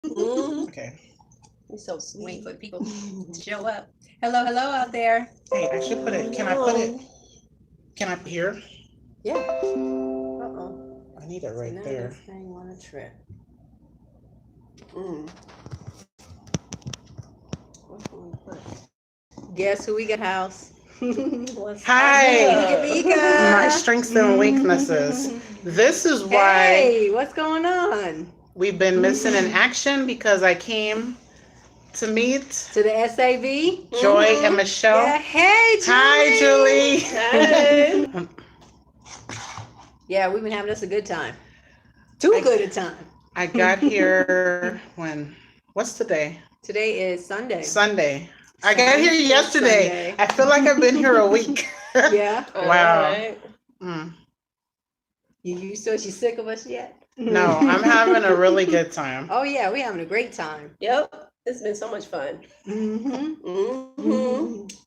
Okay. We're so sweet for people to show up. Hello, hello out there. Hey, I should put it. Can I put it? Can I put here? Yeah. Uh-oh. I need it So right now there. this thing on a trip. Mm. What can we put? Guess who we got house? What's Hi. Mika? My strengths and weaknesses. This is why Hey, what's going on? we've been missing in action because I came to meet To the SAV? Joy and Michelle. Yeah, hey, Julie. Hi, Julie. Hey. Yeah, we've been having us a good time. Too good a time. I got here when? What's today? Today is Sunday. Sunday. I got here yesterday. Sunday. I feel like I've been here a week. Yeah. Wow. Right. Mm. You so she's sick of us yet? No, I'm having a really good time. Oh yeah, we're having a great time. Yep. It's been so much fun.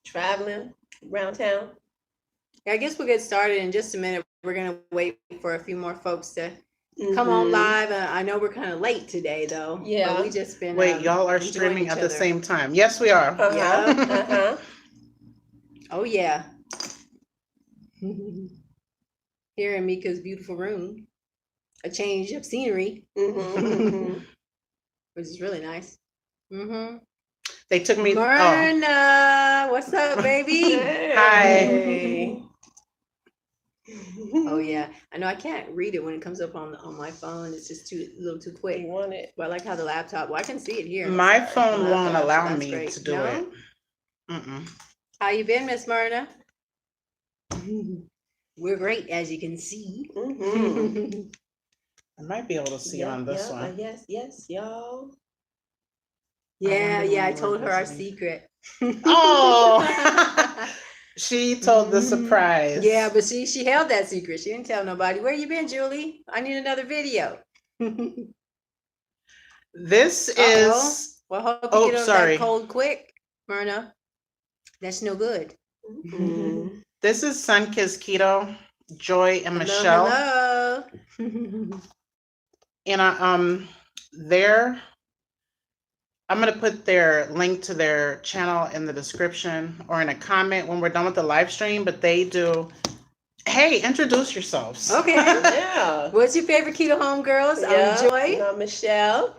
Traveling around town. I guess we'll get started in just a minute. We're gonna wait for a few more folks to come on live. I know we're kind of late today, though. Yeah, but we just been. Wait, y'all are streaming at the same time? Yes, we are. Yeah. Oh yeah. Here in Mika's beautiful room, a change of scenery, which is really nice. They took me. Myrna, what's up, baby? Hi. Oh yeah, I know I can't read it when it comes up on my phone. It's just a little too quick. You want it? But I like how the laptop. Well, I can see it here. My phone won't allow me to do it. How you been, Miss Myrna? We're great, as you can see. I might be able to see on this one. Yes, y'all. Yeah, I told her our secret. Oh. She told the surprise. Yeah, but she held that secret. She didn't tell nobody. Where you been, Julie? I need another video. This is. Well, hope you get over that cold quick, Myrna. That's no good. This is Sun Kissed Keto, Joy and Michelle. Hello. And I'm going to put their link to their channel in the description or in a comment when we're done with the live stream. But they do. Hey, introduce yourselves. Okay. Yeah. What's your favorite keto homegirls? I'm Joy. I'm Michelle.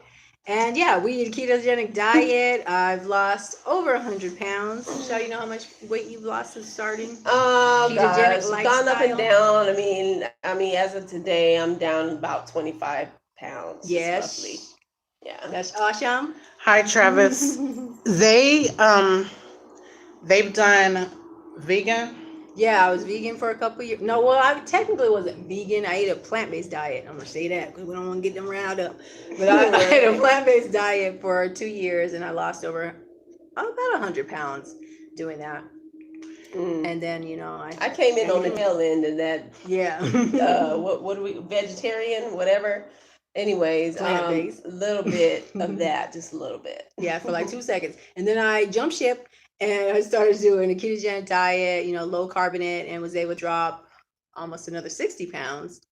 And yeah, we eat a ketogenic diet. I've lost over 100 pounds. Michelle, you know how much weight you've lost since starting? Ketogenic lifestyle. Gone up and down. I mean, as of today, I'm down about 25 pounds. Yes. Roughly. Yeah. That's awesome. Hi, Travis. They've done vegan. Yeah, I was vegan for a couple years. No, well, I technically wasn't vegan. I ate a plant-based diet. I'm gonna say that because we don't want to get them riled up. But I ate a plant-based diet for 2 years, and I lost about 100 pounds doing that. And then I came in on the tail end of that. Yeah. What are we, vegetarian, whatever. Anyways, a little bit of that, just a little bit. Yeah, for like 2 seconds, and then I jumped ship. And I started doing a ketogenic diet, low carbonate, and was able to drop almost another 60 pounds.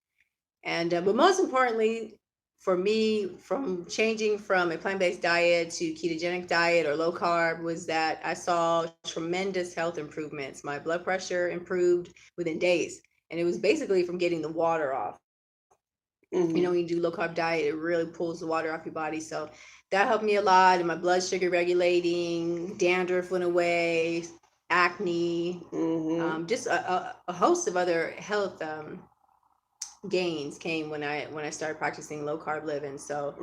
And but most importantly, for me, from changing from a plant-based diet to ketogenic diet or low carb, was that I saw tremendous health improvements. My blood pressure improved within days, and it was basically from getting the water off. When you do low carb diet, it really pulls the water off your body. So that helped me a lot. And my blood sugar regulating, dandruff went away, acne, just a host of other health gains came when I started practicing low carb living. So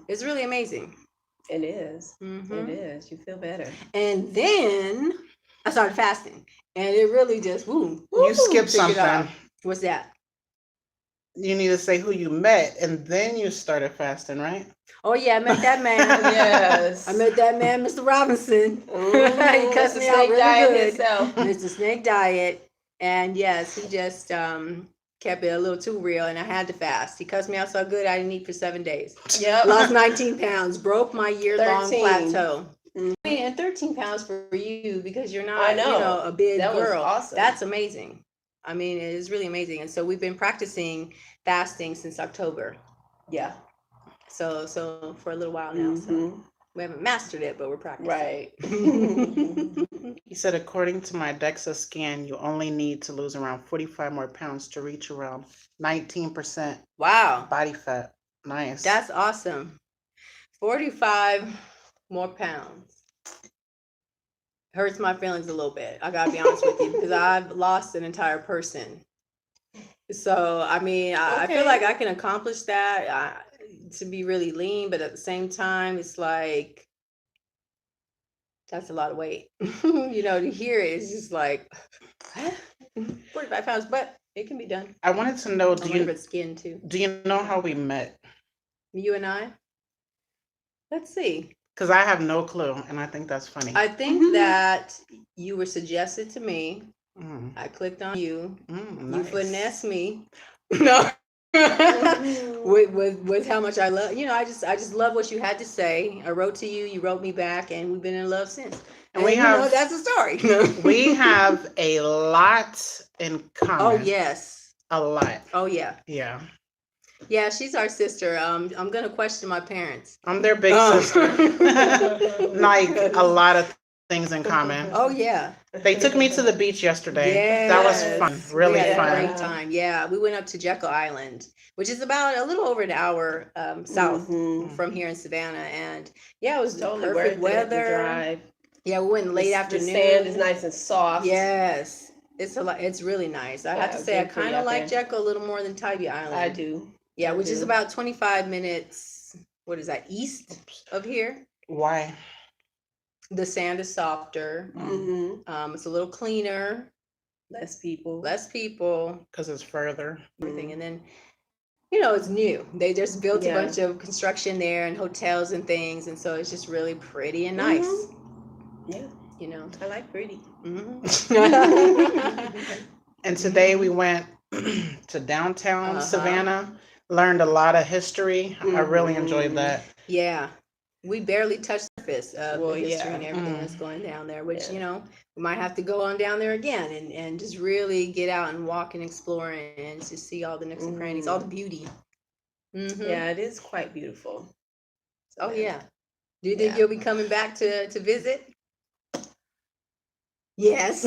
it's really amazing. It is. It is. You feel better. And then I started fasting, and it really just you skipped something. What's that? You need to say who you met, and then you started fasting, right? Oh yeah, I met that man. Yes, I met that man, Mr. Robinson. He cussed me out really good. Mr. Snake Diet, and yes, he just kept it a little too real, and I had to fast. He cussed me out so good I didn't eat for 7 days. Yep, lost 19 pounds, broke my year-long plateau. And 13 pounds for you because you're not, a big girl. Was awesome. That's amazing. I mean, it is really amazing. And so we've been practicing fasting since October. Yeah. So for a little while now. So we haven't mastered it, but we're practicing. Right. He said, according to my DEXA scan, you only need to lose around 45 more pounds to reach around 19% Wow. body fat. Nice. That's awesome. 45 more pounds. Hurts my feelings a little bit. I gotta be honest with you, because I've lost an entire person. So, I mean, I feel like I can accomplish that to be really lean, but at the same time, it's like, that's a lot of weight. You know, to hear it is just like, 45 pounds, but it can be done. I wanted to know, skin too. Do you know how we met? You and I? Let's see. Because I have no clue, and I think that's funny. I think that you were suggested to me. Mm. I clicked on you. Nice. You finessed me. No. with how much I love, I just love what you had to say. I wrote to you, you wrote me back, and we've been in love since. And we have, that's the story. We have a lot in common. Oh yes, a lot. Oh yeah, yeah. She's our sister. I'm gonna question my parents. I'm their big sister. Like a lot of things in common. Oh yeah. They took me to the beach yesterday. Yes. That was fun. Really fun. Great time. Yeah, we went up to Jekyll Island, which is about a little over an hour south from here in Savannah, and yeah, it was totally perfect weather. Drive. Yeah, we went late afternoon. The sand is nice and soft. Yes, it's really nice. I have to say, I kind of like Jekyll a little more than Tybee Island. I do. Yeah, which is about 25 minutes. What is that, east of here? Why? The sand is softer. It's a little cleaner. Less people. Because it's further. Everything. And then, it's new. They just built a bunch of construction there and hotels and things. And so it's just really pretty and nice. Yeah. I like pretty. And today we went to downtown Savannah, learned a lot of history. I really enjoyed that. Yeah. We barely touched the surface of the history and everything that's going down there, which, we might have to go on down there again and just really get out and walk and explore and just see all the nooks and crannies, all the beauty. Yeah, it is quite beautiful. Oh, yeah. Do you think you'll be coming back to visit? Yes.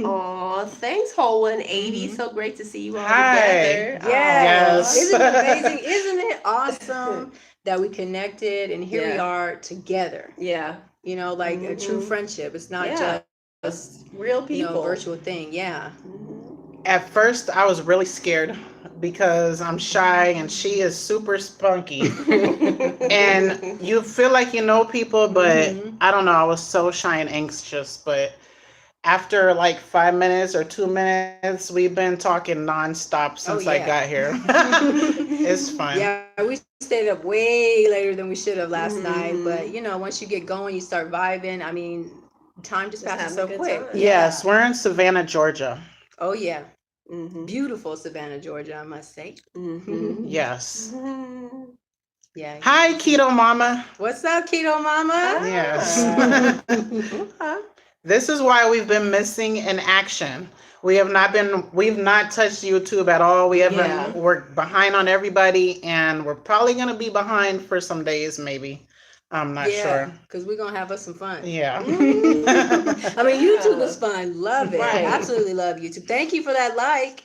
Oh, thanks, Whole 180. So great to see you all together. Yes. Isn't it amazing? Isn't it awesome that we connected and here we are together? Yeah. Like a true friendship. It's not just real people, virtual thing. Yeah. At first, I was really scared because I'm shy and she is super spunky. And you feel like you know people, but I don't know. I was so shy and anxious. But after like 5 minutes or 2 minutes, we've been talking nonstop since I got here. It's fun. Yeah, we stayed up way later than we should have last night. But, once you get going, you start vibing. I mean, time just passes so quick. Yes, we're in Savannah, Georgia. Oh, yeah. Beautiful Savannah, Georgia, I must say. Yes. Yeah. Hi, Keto Mama. What's up, Keto Mama? Yes. This is why we've been missing in action. We've not touched YouTube at all. We're behind on everybody, and we're probably going to be behind for some days, maybe. I'm not sure. Because we're going to have us some fun. Yeah. I mean, YouTube is fun. Love it. Right. Absolutely love YouTube. Thank you for that like.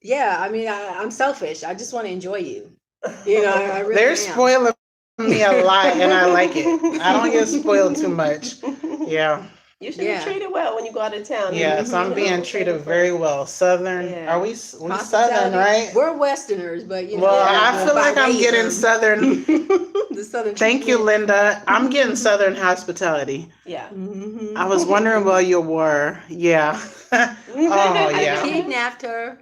Yeah, I mean, I'm selfish. I just want to enjoy you. I really They're spoiling me a lot, and I like it. I don't get spoiled too much. Yeah. You should be treated well when you go out of town. Yes, I'm being treated very well. Southern. Yeah. Are we Southern, right? We're Westerners, but Well, I feel like I'm getting Southern. The Southern. Thank you, Linda. I'm getting Southern hospitality. Yeah. I was wondering where you were. Yeah. Oh, yeah. I kidnapped her.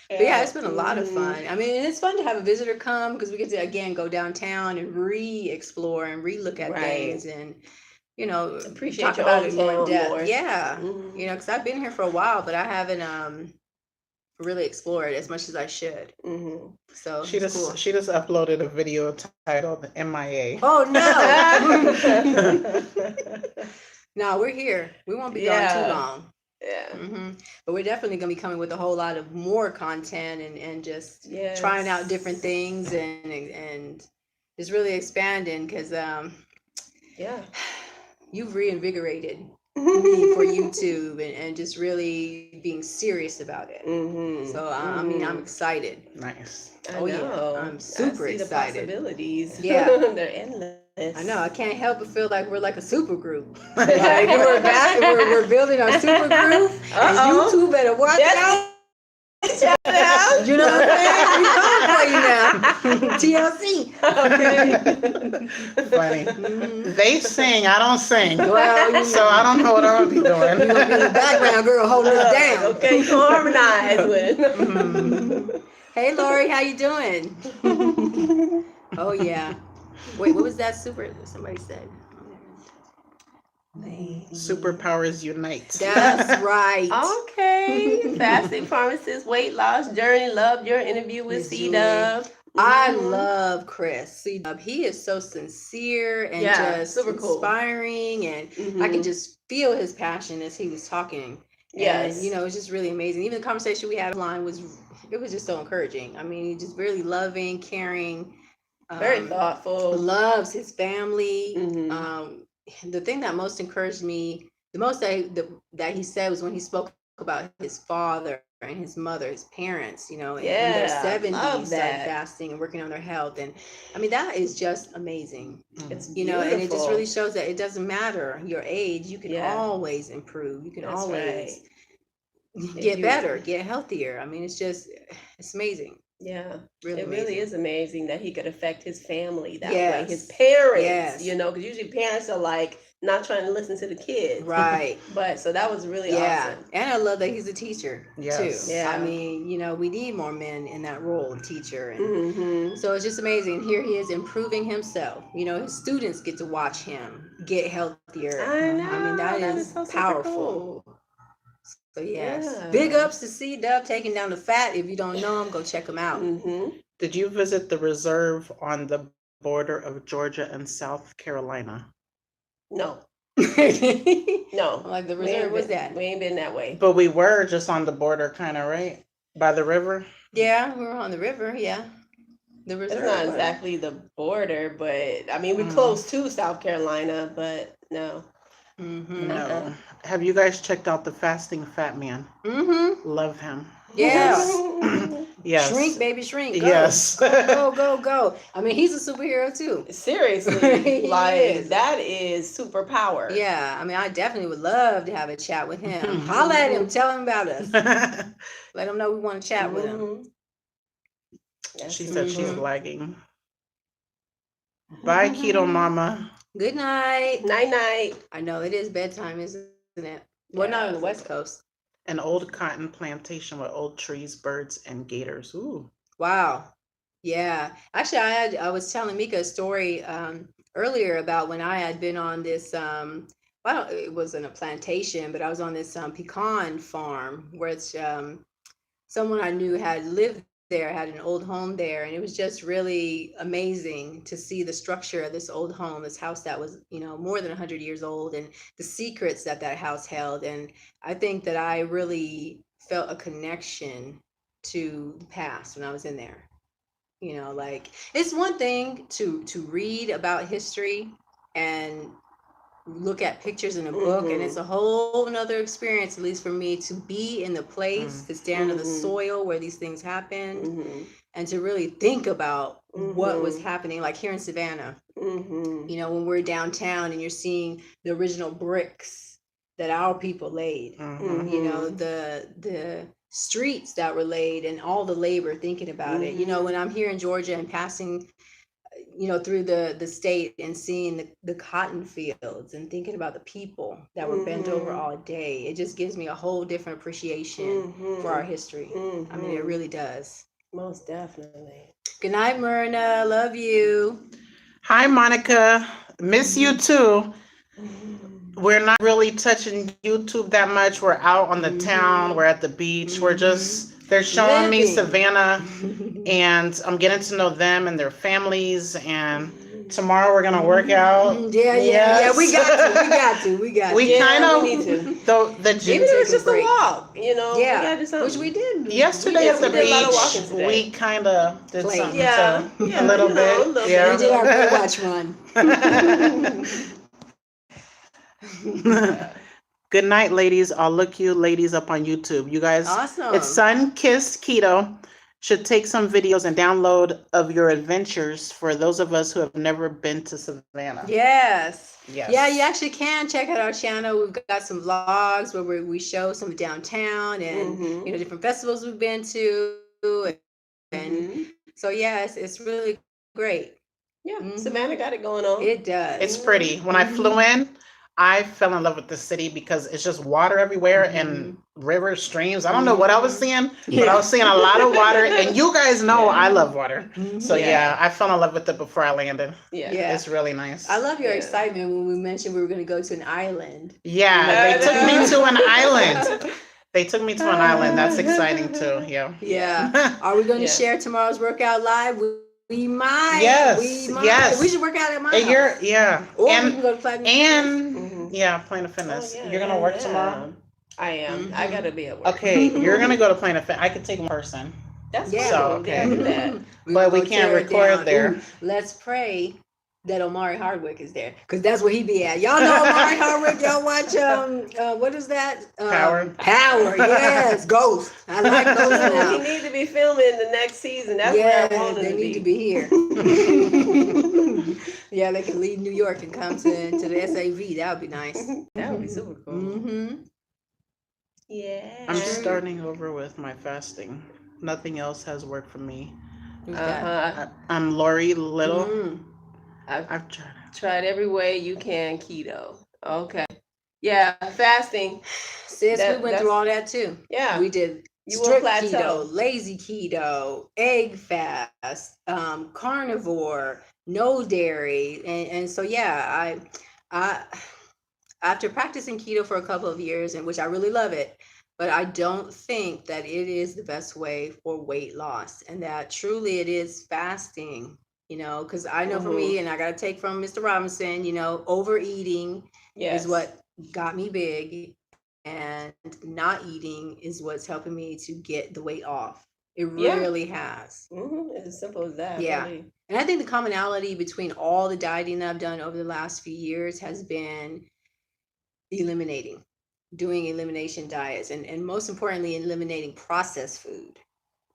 But yeah, it's been a lot of fun. I mean, it's fun to have a visitor come because we get to, again, go downtown and re-explore and re-look at things and, appreciate talk your about own it more in depth. more. Yeah. Because I've been here for a while, but I haven't really explored as much as I should. So she just uploaded a video titled MIA. Oh, no. No, we're here. We won't be gone too long. Yeah. But we're definitely going to be coming with a whole lot of more content and just trying out different things and just really expanding because you've reinvigorated me for YouTube and just really being serious about it. So I mean, I'm excited. Nice. Yeah, I'm super excited. The possibilities. Yeah, they're endless. I know. I can't help but feel like we're like a super group. Like we're building our super group, and YouTube better watch out. You know what I'm saying? We come for you now. TLC. Funny. They sing, I don't sing. Well, so I don't know what I'm gonna be doing. You're gonna be the background girl holding us down. Okay, you harmonize with. Hey, Lori, how you doing? Oh yeah. Wait, what was that super? Somebody said. Superpowers unite. That's right. Okay. Fasting pharmacist, weight loss journey. Loved your interview with C-Dub. I love Chris. C-Dub. He is so sincere and just super inspiring, and I can just feel his passion as he was talking. Yes. And, it's just really amazing. Even the conversation we had online was just so encouraging. I mean, just really loving, caring. Very thoughtful. Loves his family. The thing that most encouraged me, the most that he said was when he spoke about his father and his mother, his parents, in their 70s, started fasting and working on their health. And I mean, that is just amazing. It's and it just really shows that it doesn't matter your age. You can always improve. You can always get better, get healthier. I mean, it's amazing. Yeah, really it amazing. Really is amazing that he could affect his family that way. His parents, because usually parents are like not trying to listen to the kids, right? But so that was really awesome. And I love that he's a teacher too. Yeah. I mean, we need more men in that role, teacher, and so it's just amazing. Here he is improving himself. His students get to watch him get healthier. I know. I mean, that is so powerful. Cool. So yes, big ups to C-Dub taking down the fat. If you don't know him, go check him out. Did you visit the reserve on the border of Georgia and South Carolina? No. No. Like the reserve was that? We ain't been that way. But we were just on the border, kind of, right? By the river? Yeah, we were on the river, yeah. The reserve. It's not exactly the border, but I mean, we're close to South Carolina, but no. No. Have you guys checked out the Fasting Fat Man? Love him. Yes. Yes. Shrink, baby, shrink. Go. Yes. Go. I mean, he's a superhero too. Seriously. That is superpower. Yeah. I mean, I definitely would love to have a chat with him. Holla at him. Tell him about us. Let him know we want to chat with him. She said she's lagging. Bye, Keto Mama. Good night. Night. I know it is bedtime, isn't it? Well, not on the West Coast. An old cotton plantation with old trees, birds, and gators. Ooh. Wow. Yeah. Actually, I was telling Mika a story earlier about when I had been on this. It wasn't a plantation, but I was on this pecan farm where it's someone I knew had lived there, had an old home there, and it was just really amazing to see the structure of this old home, this house that was more than 100 years old, and the secrets that house held. And I think that I really felt a connection to the past when I was in there. Like it's one thing to read about history and look at pictures in a book, and it's a whole nother experience, at least for me, to be in the place, to stand on the soil where these things happened, and to really think about what was happening, like here in Savannah. When we're downtown and you're seeing the original bricks that our people laid, the streets that were laid, and all the labor thinking about it. When I'm here in Georgia and passing through the state and seeing the cotton fields and thinking about the people that were bent over all day, it just gives me a whole different appreciation for our history. I mean, it really does. Most definitely. Good night, Myrna. Love you. Hi, Monica. Miss you too. We're not really touching YouTube that much. We're out on the town. We're at the beach. We're just, they're showing me Savannah, and I'm getting to know them and their families, and Tomorrow we're gonna work out. Yeah. We got to. We kind of need to. The Even if it's just a walk, you know. Yeah, we gotta do something. which we did yesterday at the we did a lot of walking beach. today. We kind of did Played. something. Yeah, So, yeah, a little you know, bit. a little Yeah. We did our Baywatch run. Good night, ladies. I'll look you ladies up on YouTube. You guys, Awesome. it's Sun Kissed Keto. Should take some videos and download of your adventures for those of us who have never been to Savannah. Yes. Yes. Yeah, you actually can check out our channel. We've got some vlogs where we show some downtown and you know different festivals we've been to, and so yeah, it's really great. Yeah, Savannah got it going on. It does. It's pretty. When I flew in, I fell in love with the city because it's just water everywhere and rivers, streams. I don't know what I was seeing, but I was seeing a lot of water. And you guys know I love water. So yeah, I fell in love with it before I landed. Yeah. It's really nice. I love your excitement when we mentioned we were going to go to an island. Yeah, they took me to an island. They took me to an island. That's exciting too. Yeah. Yeah. Are we going to share tomorrow's workout live? We might. Yes. We might. Yes. We should work out at my house. Or we can go to Platinum Planet Fitness. You're gonna work tomorrow? I am. I gotta be at work. Okay, you're gonna go to Planet Fitness. I could take one person. That's so okay. But we can't record there. Let's pray that Omari Hardwick is there, because that's where he be at. Y'all know Omari Hardwick. Y'all watch what is that? Power. Yes, Ghost. I like Ghost now. He need to be filming the next season. That's where I want him they to need to be here. Yeah, they can leave New York and come to the SAV. That would be nice. That would be super cool. Yeah. I'm starting over with my fasting. Nothing else has worked for me. I'm Lori Little. I've tried every way you can keto. Okay. Yeah, fasting. Sis, we went through all that too. Yeah. We did strict keto, lazy keto, egg fast, carnivore, no dairy. And so yeah, I after practicing keto for a couple of years, in which I really love it, but I don't think that it is the best way for weight loss, and that truly it is fasting. You know, because I know for me, and I got to take from Mr. Robinson, you know, overeating is what got me big, and not eating is what's helping me to get the weight off. It really has. It's as simple as that. Yeah. Really. And I think the commonality between all the dieting that I've done over the last few years has been doing elimination diets, and most importantly, eliminating processed food.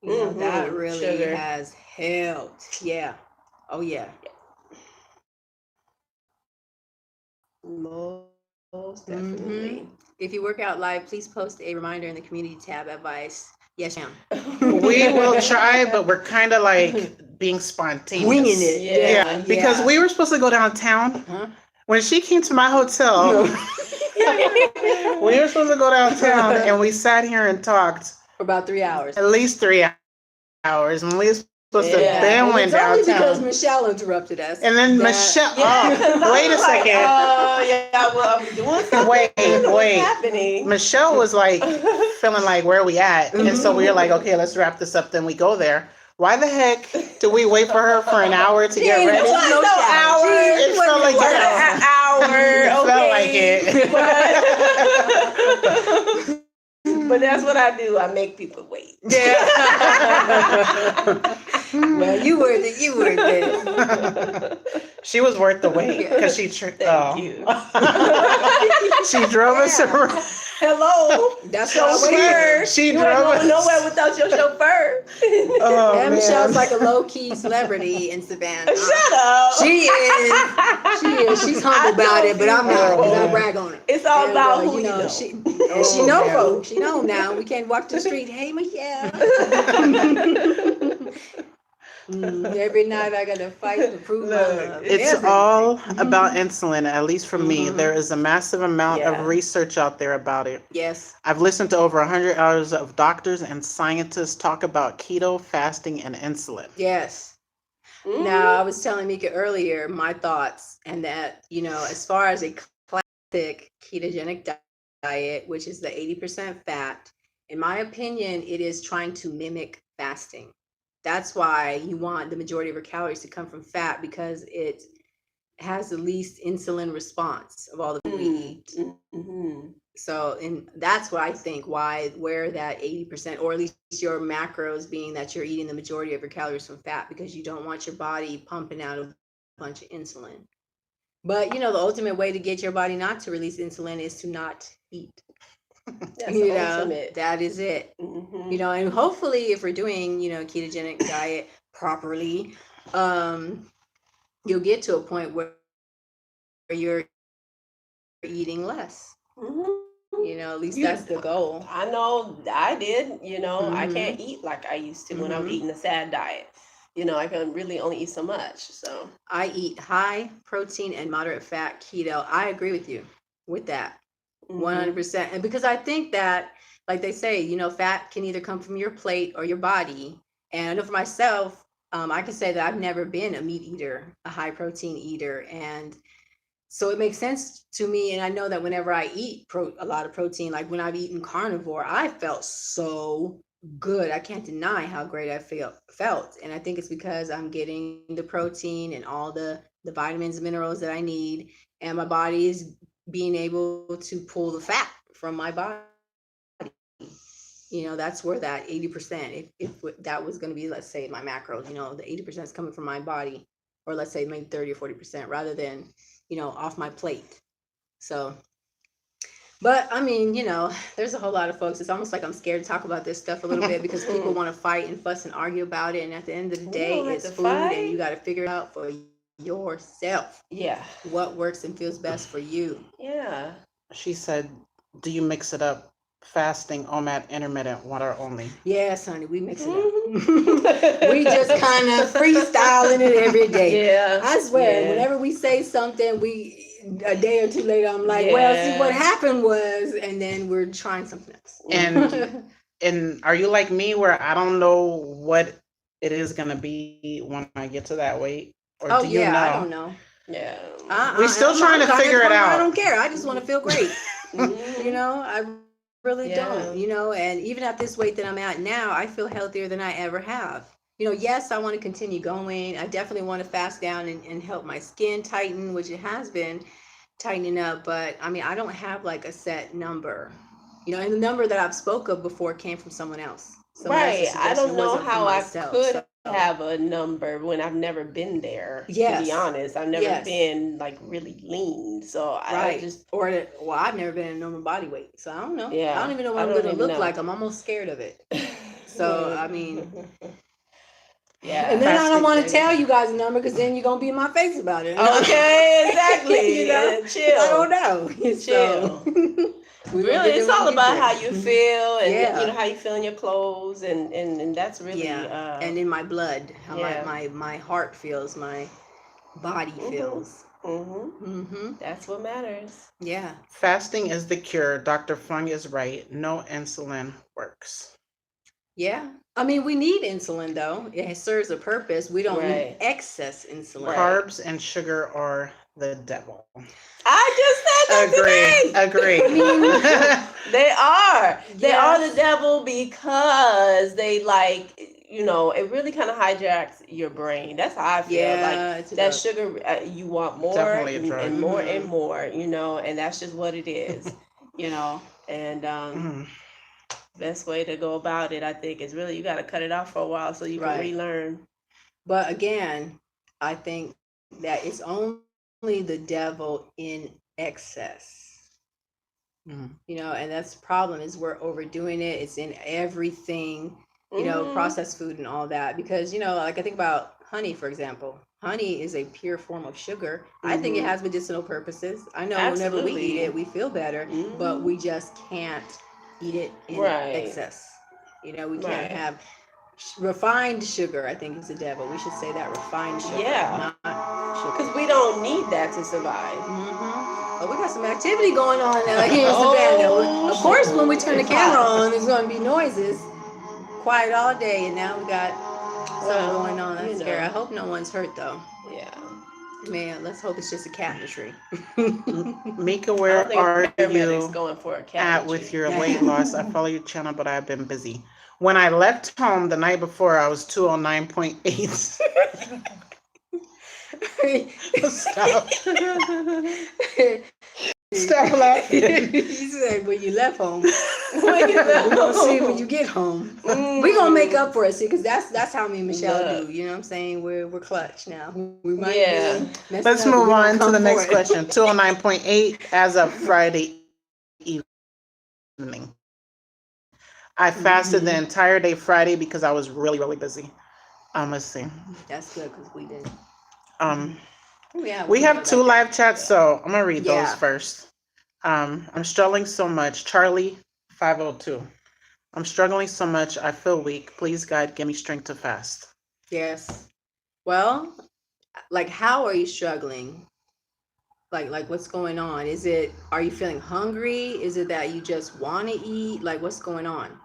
You know, that really has helped. Yeah. Oh yeah. Most definitely. If you work out live, please post a reminder in the community tab advice. Yes, ma'am. We will try, but we're kind of like being spontaneous. Winging it. Yeah. Because we were supposed to go downtown. When she came to my hotel, we were supposed to go downtown, and we sat here and talked for about 3 hours. At least 3 hours. And we were supposed to then went downtown. It's only because Michelle interrupted us. And then Michelle, wait a second. Well, I'm doing something. Wait. Happening? Michelle was like feeling like, where are we at? And so we were like, okay, let's wrap this up. Then we go there. Why the heck do we wait for her for an hour to get ready? No hour. It felt like an hour. It felt like it. But that's what I do. I make people wait. Yeah. Well, you worth it. She was worth the wait because she. Thank you. She drove us around. Hello. That's chauffeur. She you drove us nowhere without your chauffeur. Oh, Michelle's like a low-key celebrity in Savannah. Shut up. She is. She's humble about it, but I'm not, because I brag on her. It's all about who you know. She know folks. She know now. We can't walk the street. Hey, Michelle. Every night I got to fight to prove my love. It's all about insulin, at least for me. There is a massive amount of research out there about it. Yes. I've listened to over 100 hours of doctors and scientists talk about keto, fasting, and insulin. Yes. Now, I was telling Mika earlier my thoughts, and that, you know, as far as a classic ketogenic diet, which is the 80% fat, in my opinion, it is trying to mimic fasting. That's why you want the majority of your calories to come from fat, because it has the least insulin response of all the food we eat. Mm-hmm. So, and that's what I think where that 80%, or at least your macros being that you're eating the majority of your calories from fat, because you don't want your body pumping out a bunch of insulin. But the ultimate way to get your body not to release insulin is to not eat. That's the ultimate. That is it. Mm-hmm. And hopefully if we're doing, ketogenic diet properly, you'll get to a point where you're eating less. Mm-hmm. At least that's the goal. I know I did, I can't eat like I used to when I was eating a SAD diet. I can really only eat so much. So I eat high protein and moderate fat keto. I agree with you with that. 100%. And because I think that, like they say, fat can either come from your plate or your body. And I know for myself, I can say that I've never been a meat eater, a high protein eater. And so it makes sense to me. And I know that whenever I eat a lot of protein, like when I've eaten carnivore, I felt so good. I can't deny how great I felt. And I think it's because I'm getting the protein and all the vitamins and minerals that I need. And my body is being able to pull the fat from my body. That's where that 80%, if that was going to be, let's say, my macros, the 80% is coming from my body, or let's say maybe 30 or 40% rather than, off my plate. So, but I mean, there's a whole lot of folks. It's almost like I'm scared to talk about this stuff a little bit because people want to fight and fuss and argue about it. And at the end of the day, it's food and you got to figure it out for yourself. Yeah. What works and feels best for you. Yeah. She said, do you mix it up? Fasting, OMAD, intermittent, water only? Yes, honey, we mix it up. We just kind of freestyling it every day. Yeah. I swear, whenever we say something, a day or two later, I'm like, well, see, what happened was, and then we're trying something else. And are you like me where I don't know what it is going to be when I get to that weight? Or do you know? I don't know. Yeah. We're still trying to figure it out. I don't care. I just want to feel great. I really don't, and even at this weight that I'm at now, I feel healthier than I ever have. Yes, I want to continue going. I definitely want to fast down and help my skin tighten, which it has been tightening up. But I mean, I don't have like a set number, and the number that I've spoke of before came from someone else. Right. I don't know how I could have a number when I've never been there. To be honest, I've never been like really lean. So I just I've never been in normal body weight. So I don't know. Yeah. I don't even know what I'm going to look like. I'm almost scared of it. So I mean, yeah. And then I don't want to tell you guys a number because then you're going to be in my face about it. Okay, exactly. Chill. I don't know. Chill. Really, it's all about how you feel and how you feel in your clothes and that's really and in my blood, how my heart feels, my body feels. That's what matters. Yeah. Fasting is the cure. Dr. Fung is right. No insulin works. Yeah. I mean, we need insulin though. It serves a purpose. We don't need excess insulin. Carbs and sugar are the devil. I just said that Agree. They are. They are the devil because they it really kind of hijacks your brain. That's how I feel. Like that sugar, you want more and more and more, and that's just what it is, and best way to go about it, I think, is really you got to cut it off for a while so you can relearn. But again, I think that it's only the devil in excess. And that's the problem is we're overdoing it. It's in everything, processed food and all that. Because, like I think about honey, for example. Honey is a pure form of sugar. I think it has medicinal purposes. I know whenever we eat it, we feel better, but we just can't eat it in excess. We can't have refined sugar. I think is the devil. We should say that refined sugar, not sugar. Because we don't need that to survive. But we got some activity going on here in Savannah. Of course, when we turn the camera on, there's going to be noises. Quiet all day, and now we got something going on. That's scary. I hope no one's hurt, though. Yeah. Man, let's hope it's just a cat in the tree. Mika, where are you going for a cat at with your weight loss? I follow your channel, but I've been busy. When I left home the night before, I was 209.8. Stop. Stop laughing. He said, when you left home. When you left We're gonna see home. when you get home. We're gonna make up for it, see, because that's how me and Michelle Look. do. You know what I'm saying? We're clutch now. We might Yeah. be messing Let's up, but move we gonna on to come the for next it. question. 209.8 as of Friday evening. I fasted the entire day Friday because I was really, really busy. Let's see. That's good because we didn't. We have two live chats, so I'm gonna read those Yeah. first. I'm struggling so much. Charlie 502. I'm struggling so much. I feel weak. Please, God, give me strength to fast. Yes. Well, like, how are you struggling? Like what's going on? Are you feeling hungry? Is it that you just want to eat? Like, what's going on?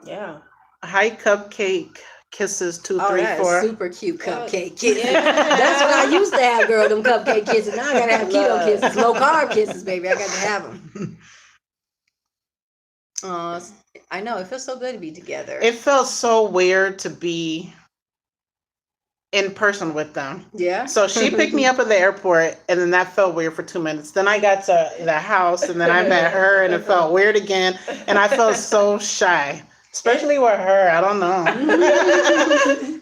Yeah. Hi, Cupcake Kisses Oh, that is 234. super cute cupcake kisses. Yeah. That's what I used to have, girl, them cupcake kisses. Now I gotta have keto Love. kisses, low carb kisses, baby. I got to have them. I know, it feels so good to be together. It felt so weird to be in person with them. Yeah. So she picked me up at the airport, and then that felt weird for 2 minutes. Then I got to the house, and then I met her, and it felt weird again. And I felt so shy, especially with her. I don't know. Don't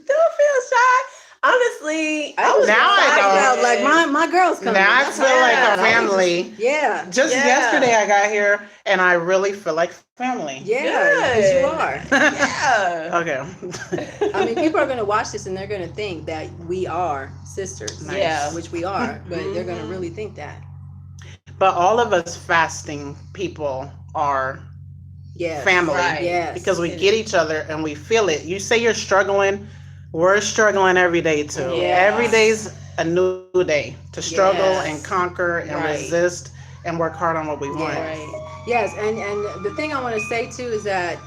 feel shy. Honestly, I was Now I excited don't. about, like, my girls coming. Now I That's feel why like Yeah. a family. Yeah. Just Yeah. yesterday I got here, and I really feel like family. Yeah, because you are. Yeah. Okay. I mean, people are going to watch this and they're going to think that we are sisters. Nice. Yeah. Which we are, but they're going to really think that. But all of us fasting people are Yes. family. Right. Yes. Because we get each other and we feel it. You say you're struggling, we're struggling every day too. Yes. Every day's a new day to struggle Yes. and conquer and Right. resist and work hard on what we want. Right. Yes, and the thing I want to say too is that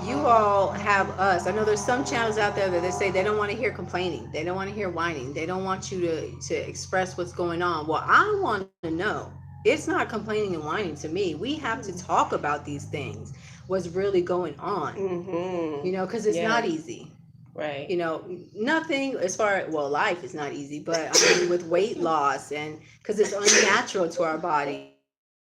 you all have us. I know there's some channels out there that they say they don't want to hear complaining. They don't want to hear whining. They don't want you to express what's going on. Well, I want to know. It's not complaining and whining to me. We have to talk about these things. What's really going on. Mm-hmm. You know, because it's not easy. Right. You know, nothing as far as, well, life is not easy, but I mean, with weight loss and because it's unnatural to our bodies.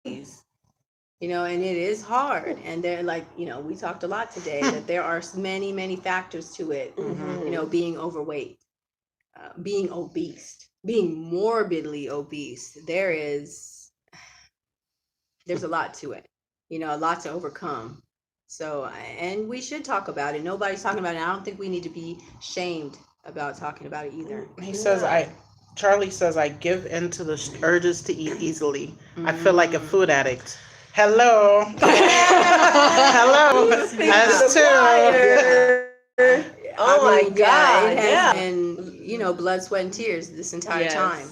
You know, and it is hard. And they're like, you know, we talked a lot today that there are many, many factors to it. Mhm. You know, being overweight, being obese, being morbidly obese. There's a lot to it. You know, a lot to overcome. So, and we should talk about it. Nobody's talking about it. I don't think we need to be shamed about talking about it either. He says, Charlie says, I give in to the urges to eat easily. I feel like a food addict. Hello. Hello. Us too. Oh my God. It has Yeah. been, you know, blood, sweat, and tears this entire Yes. time.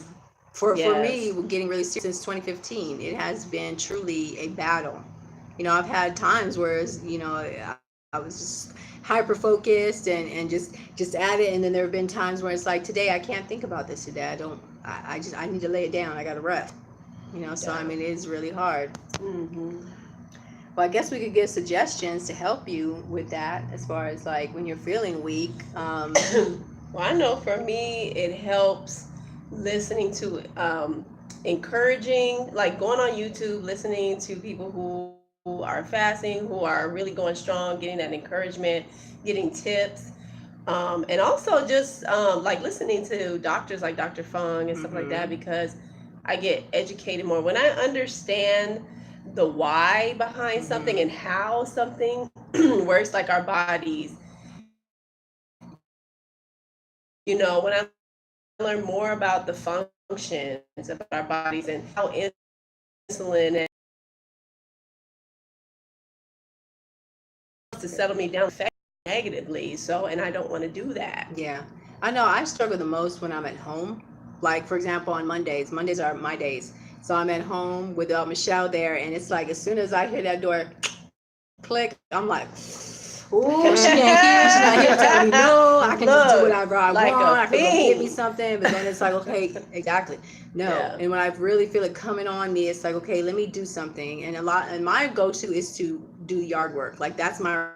For Yes. me, getting really serious since 2015, it has been truly a battle. You know, I've had times where, you know, I was just hyper focused and just at it, and then there have been times where it's like, today I can't think about this today. I need to lay it down. I got to rest. You know, so I mean, it is really hard. Mm-hmm. Well, I guess we could give suggestions to help you with that, as far as like when you're feeling weak. Well, I know for me, it helps listening to encouraging, like going on YouTube, listening to people who are fasting, who are really going strong, getting that encouragement, getting tips. And also just like listening to doctors like Dr. Fung and stuff like that, because I get educated more. When I understand the why behind something and how something works, like our bodies, you know, when I learn more about the functions of our bodies and how insulin and to settle me down negatively. So, and I don't want to do that. Yeah, I know I struggle the most when I'm at home. Like, for example, on Mondays are my days. So I'm at home without Michelle there, and it's like, as soon as I hear that door click, I'm like, ooh, she ain't here. She's not here telling me no. I can just do whatever I like want. I can go fiend. get me something. But then it's like, okay, exactly. No. Yeah. And when I really feel it coming on me, it's like, okay, let me do something. And my go-to is to do yard work. Like, that's my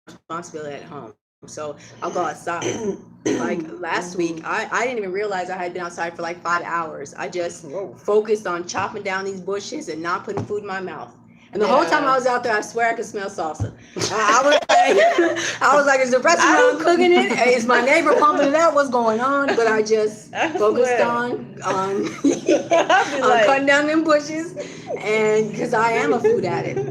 responsibility at home. So I'll go outside. Like last week, I didn't even realize I had been outside for like 5 hours. I just focused on chopping down these bushes and not putting food in my mouth. And the whole time I was out there, I swear I could smell salsa. I was like, is the restaurant cooking it? Is my neighbor pumping it out? What's going on? But I just focused on cutting down them bushes, and because I am a food addict,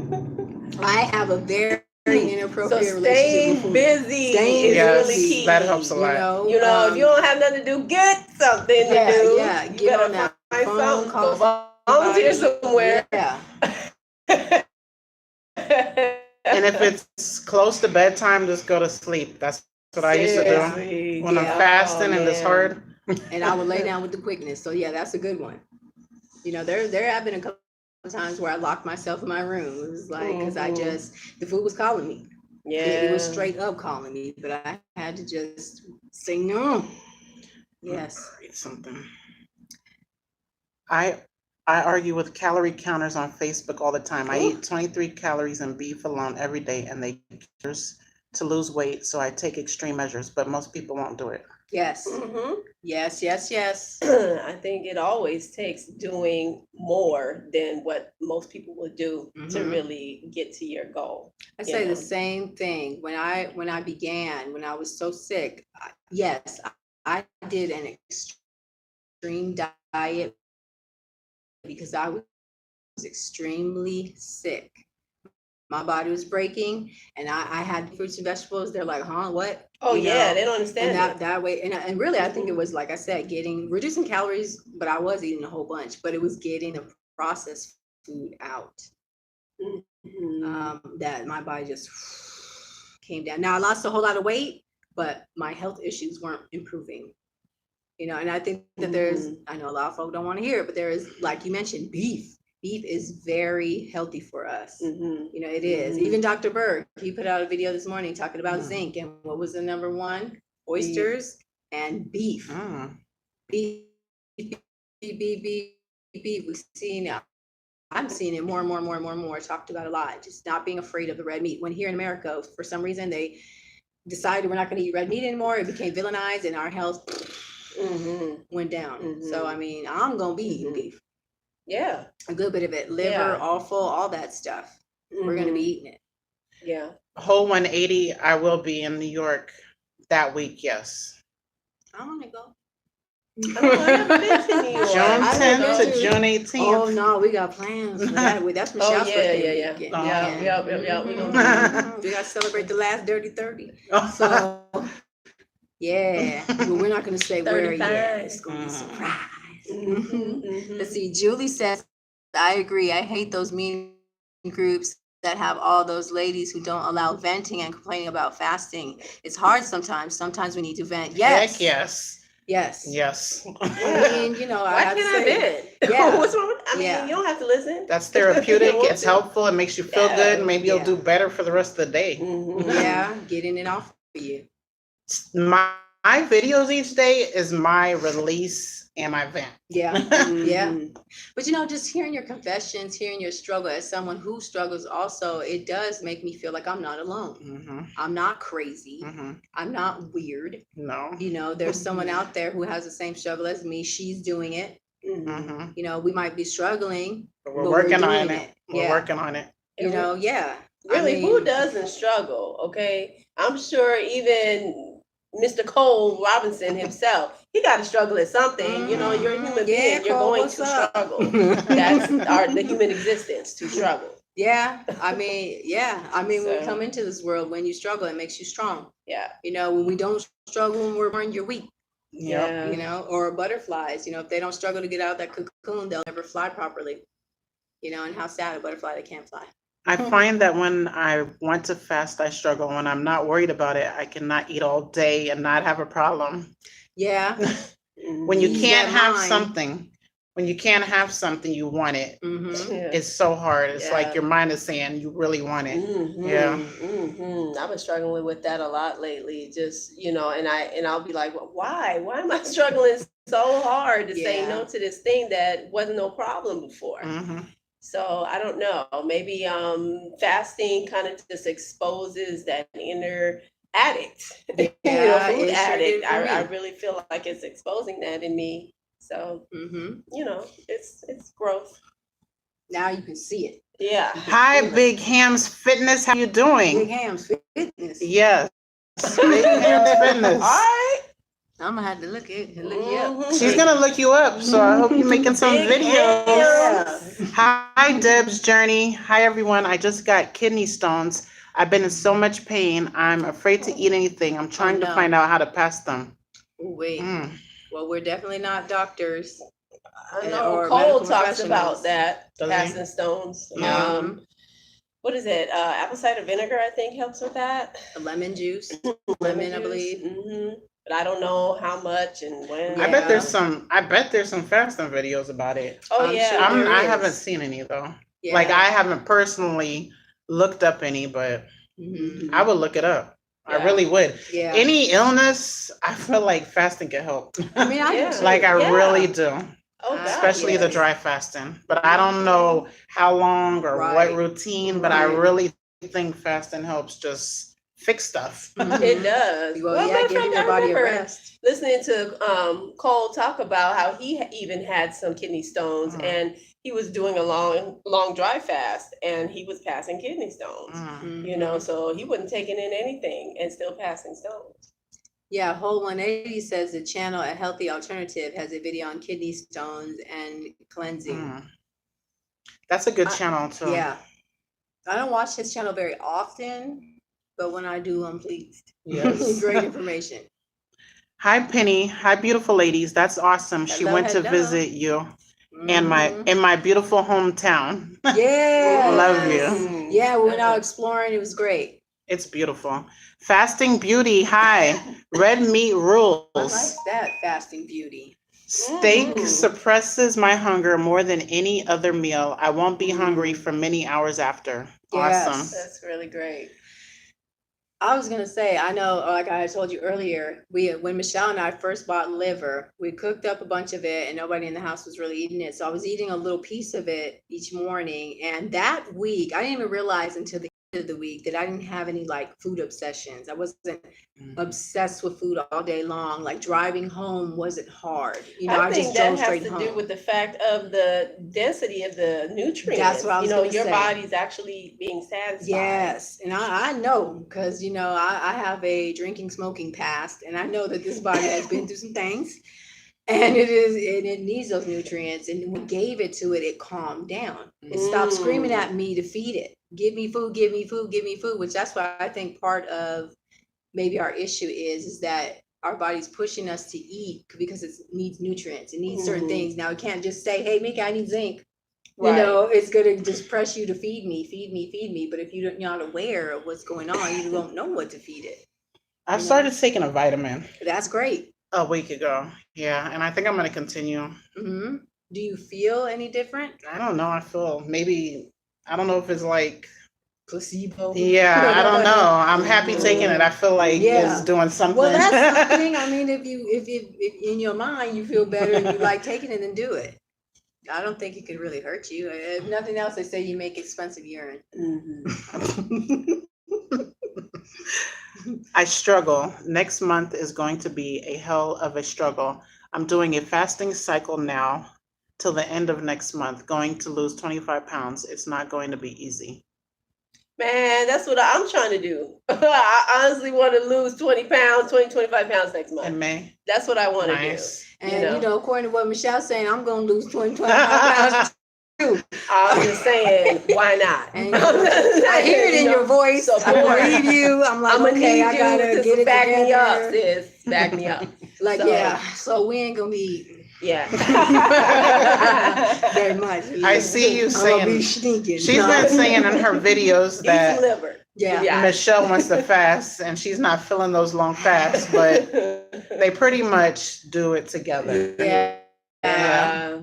I have a very inappropriate relationship with food. Busy is really key. That helps a lot. You know, if you don't have nothing to do, get something to do. Yeah, you get gotta on that find phone, something. Go volunteer somewhere. Yeah. And if it's close to bedtime, just go to sleep. That's what I used to do when I'm fasting and it's hard. And I would lay down with the quickness. So yeah, that's a good one. You know, there have been a couple of times where I locked myself in my room. It was like, because the food was calling me. Yeah, it was straight up calling me, but I had to just say no. Yes. Eat something. I argue with calorie counters on Facebook all the time. I eat 23 calories in beef alone every day, and they years to lose weight, so I take extreme measures, but most people won't do it. Yes. Yes. I think it always takes doing more than what most people would do to really get to your goal. I say the same thing. When I began, when I was so sick, yes, I did an extreme diet because I was extremely sick. My body was breaking, and I had fruits and vegetables. They're like, huh, what? Oh, they don't understand and that way. And really, I think it was, like I said, reducing calories, but I was eating a whole bunch, but it was getting the processed food out. That my body just came down. Now I lost a whole lot of weight, but my health issues weren't improving. You know, and I think that I know a lot of folks don't want to hear it, but there is, like you mentioned, beef. Beef is very healthy for us. You know, it is. Even Dr. Berg, he put out a video this morning talking about zinc, and what was the number one? Oysters and beef. Beef. We see now. I'm seeing it more and more talked about a lot. Just not being afraid of the red meat. When here in America, for some reason, they decided we're not going to eat red meat anymore. It became villainized, and our health went down. So I mean, I'm gonna be eating beef. Yeah, a good bit of it, liver, offal, all that stuff. We're gonna be eating it. Yeah, whole 180. I will be in New York that week. Yes. I want to go. I've been to New York. June 10th to June 18th. Oh no, we got plans. That's Michelle's birthday. Yeah. We got to celebrate the last Dirty 30. So yeah, but we're not going to say where yet. It's going to be a surprise. Let's see. Julie says, I agree. I hate those mean groups that have all those ladies who don't allow venting and complaining about fasting. It's hard sometimes. Sometimes we need to vent. Yes. Heck yes. Yes. I mean, you know, why can't I vent? Yeah. What's wrong with, I mean, you don't have to listen. That's therapeutic. It's helpful. It makes you feel good. Maybe you'll do better for the rest of the day. Yeah, getting it off for you. My videos each day is my release and my vent. Yeah. But you know, just hearing your confessions, hearing your struggle as someone who struggles also, it does make me feel like I'm not alone. I'm not crazy. I'm not weird. No. You know, there's someone out there who has the same struggle as me. She's doing it. You know, we might be struggling, but we're working on it. We're working on it. You know, Really, who doesn't struggle? Okay. I'm sure even Mr. Cole Robinson himself, he got to struggle at something. You know, you're a human being. You're going to struggle. That's the human existence, to struggle. I mean, when we come into this world, when you struggle, it makes you strong. You know, when we don't struggle, when we're born, you're weak. You know, or butterflies, you know, if they don't struggle to get out of that cocoon, they'll never fly properly. You know, and how sad a butterfly that can't fly. I find that when I want to fast, I struggle. When I'm not worried about it, I cannot eat all day and not have a problem. Yeah. When you can't have something, you want it. It's so hard. It's like your mind is saying you really want it. I've been struggling with that a lot lately. Just, you know, and I'll be like, well, why am I struggling so hard to say no to this thing that wasn't no problem before? So I don't know, maybe fasting kind of just exposes that inner addict. Yeah, Food it sure did addict. for me. I really feel like it's exposing that in me. So, it's growth. Now you can see it. Yeah. Hi, Big Hams Fitness. How you doing? Big Hams Fitness. Yes. Big Hams Fitness. All right. I'm gonna have to look you up. She's gonna look you up, so I hope you're making some Big videos. Hams. Hi, Deb's Journey. Hi, everyone. I just got kidney stones. I've been in so much pain. I'm afraid to eat anything. I'm trying to find out how to pass them. Ooh, wait. Well, we're definitely not doctors. I know or Cole medical talks about professionals. that, Does he? passing stones. Yeah. What is it? Apple cider vinegar, I think, helps with that. Lemon juice. Lemon, I believe. Mm-hmm. But I don't know how much and when. I bet there's some fasting videos about it. Oh, I'm yeah. sure. I is. haven't seen any though. Yeah. Like I haven't personally looked up any, but I would look it up. Yeah. I really would. Yeah. Any illness, I feel like fasting can help. I mean, I do too. Like I really do. Oh, God, Especially the yes. dry fasting. But I don't know how long or what routine, but I really think fasting helps just fix stuff. It does. Well, yeah, giving your body a rest. Listening to Cole talk about how he even had some kidney stones and he was doing a long dry fast and he was passing kidney stones. So he wasn't taking in anything and still passing stones. Yeah, Whole 180 says the channel A Healthy Alternative has a video on kidney stones and cleansing. That's a good channel too. Yeah. I don't watch his channel very often, but when I do, I'm pleased. Yes. Great information. Hi, Penny. Hi, beautiful ladies. That's awesome. She went to visit you in my beautiful hometown. Yeah. Love you. Yeah, we went out exploring. It was great. It's beautiful. Fasting Beauty. Hi. Red meat rules. I like that, Fasting Beauty. Steak suppresses my hunger more than any other meal. I won't be hungry for many hours after. Yes. Awesome. That's really great. I was gonna say, I know, like I told you earlier, when Michelle and I first bought liver, we cooked up a bunch of it, and nobody in the house was really eating it. So I was eating a little piece of it each morning, and that week, I didn't even realize until the end of the week that I didn't have any like food obsessions. I wasn't obsessed with food all day long. Like driving home wasn't hard. I think that has to do with the fact of the density of the nutrients. That's what I was gonna your say. body's actually being satisfied. Yes, and I know because I have a drinking, smoking past, and I know that this body has been through some things, and it needs those nutrients. And when we gave it to it, it calmed down. It stopped screaming at me to feed it. Give me food, give me food, give me food. Which that's why I think part of maybe our issue is that our body's pushing us to eat because it needs nutrients. It needs certain things. Now it can't just say, "Hey, Mickey, I need zinc." Right. It's gonna just press you to feed me. But if you're not aware of what's going on, you don't know what to feed it. I've started taking a vitamin. That's great. A week ago. Yeah, and I think I'm going to continue. Do you feel any different? I don't know. I feel maybe, I don't know if it's like placebo. Yeah, I don't know. I'm happy taking it. I feel like it's doing something. Well, that's something. I mean, if in your mind you feel better and you like taking it, then do it. I don't think it could really hurt you. If nothing else, they say you make expensive urine. I struggle. Next month is going to be a hell of a struggle. I'm doing a fasting cycle now till the end of next month, going to lose 25 pounds. It's not going to be easy. Man, that's what I'm trying to do. I honestly want to lose 25 pounds next month. In May. That's what I want to do. And, according to what Michelle's saying, I'm going to lose 25 pounds too. I'm just saying, why not? And I hear it in your voice. So I believe you. I'm like, okay, I got to get it back together. me up, sis. Back me up. So we ain't going to be... Yeah. Very much. I see you saying she's been saying in her videos that Michelle wants to fast and she's not feeling those long fasts, but they pretty much do it together. I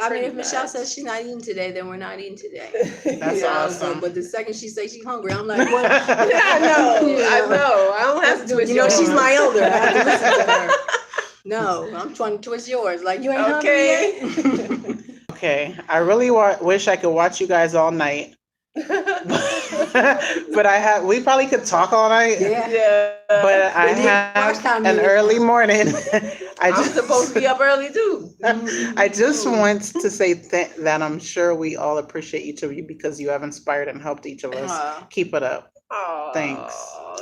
mean, if Michelle says she's not eating today, then we're not eating today. That's awesome. But the second she says she's hungry, I'm like, what? I know. I don't have to do it. She's my elder. I have to listen to her. No, I'm trying to twist yours. Like, you ain't hungry yet? Okay. I really wish I could watch you guys all night. But we probably could talk all night. Yeah. But I have an early morning. I'm supposed to be up early too. I just want to say that I'm sure we all appreciate each of you because you have inspired and helped each of us. Keep it up. Thanks.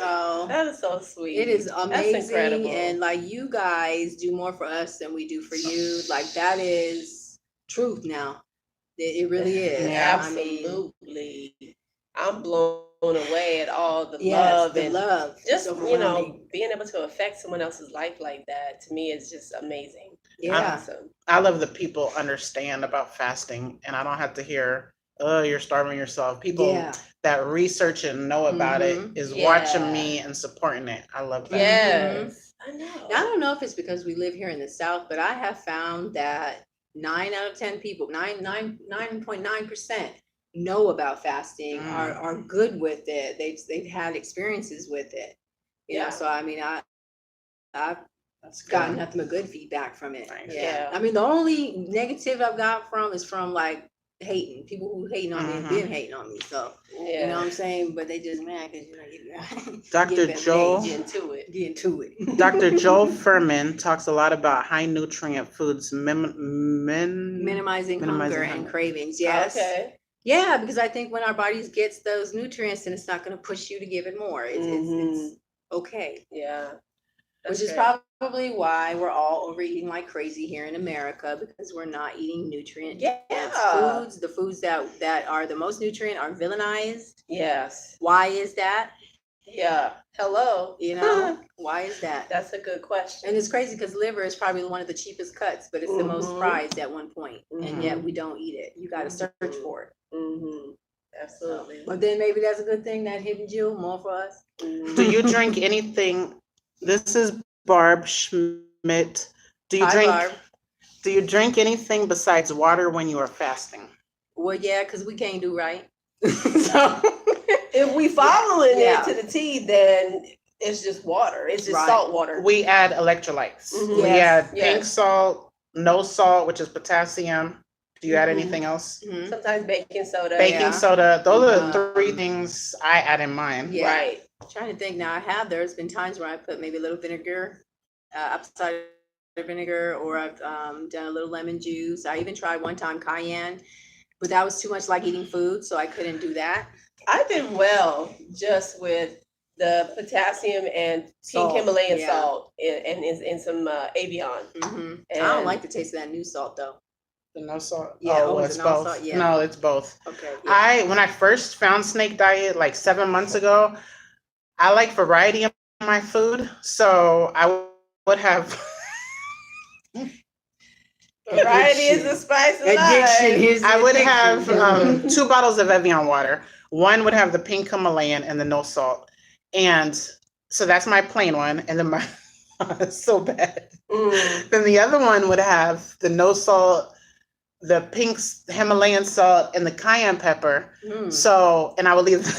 Oh, that is so sweet. It is amazing. That's incredible. And like, you guys do more for us than we do for you. Like, that is truth now. It really is. Yeah, absolutely. I'm blown away at all the love and love. Just, being able to affect someone else's life like that, to me, is just amazing. Yeah. Awesome. I love that people understand about fasting, and I don't have to hear, oh, you're starving yourself. People that research and know about it is watching me and supporting it. I love that. Yes. I know. Now, I don't know if it's because we live here in the South, but I have found that 9 out of 10 people, 9.9% know about fasting, are good with it. They've had experiences with it. You know, so I mean, I've gotten nothing but good feedback from it. Yeah. I mean, the only negative I've got is from like hating people who hating on me and been hating on me. So you know what I'm saying? But they just mad because Dr. Joel, get into it. Dr. Joel Furman talks a lot about high nutrient foods, minimizing hunger and cravings. Yes. Okay. Yeah, because I think when our bodies gets those nutrients, then it's not going to push you to give it more. It's okay. Yeah. Which is probably why we're all overeating like crazy here in America, because we're not eating nutrient foods. The foods that are the most nutrient are villainized. Yes. Why is that? Yeah. Hello. Why is that? That's a good question. And it's crazy because liver is probably one of the cheapest cuts, but it's the most prized at one point, and yet we don't eat it. You got to search for it. Absolutely. But then maybe that's a good thing, that hidden jewel, more for us. Do you drink anything? This is Barb Schmidt. Do you drink anything besides water when you are fasting? Well, yeah, because we can't do right. So if we following it to the T, then it's just water. It's just salt water. We add electrolytes. We add pink salt, no salt, which is potassium. Do you add anything else? Sometimes baking soda. Baking soda. Those are the 3 things I add in mine. Yeah. Right. I'm trying to think now. There's been times where I put maybe a little vinegar, apple cider vinegar, or I've done a little lemon juice. I even tried one time cayenne, but that was too much like eating food, so I couldn't do that. I did well just with the potassium and pink Himalayan salt and some Avion. I don't like the taste of that new salt though. The no salt? Yeah, it's both. Salt? Yeah. No, it's both. Okay. Yeah. When I first found Snake Diet like 7 months ago, I like variety in my food. So I would have variety is the spice of life. I would have 2 bottles of Evian water. One would have the pink Himalayan and the no salt. And so that's my plain one. And then it's so bad. Then the other one would have the no salt, the pink Himalayan salt, and the cayenne pepper. So, and I would leave that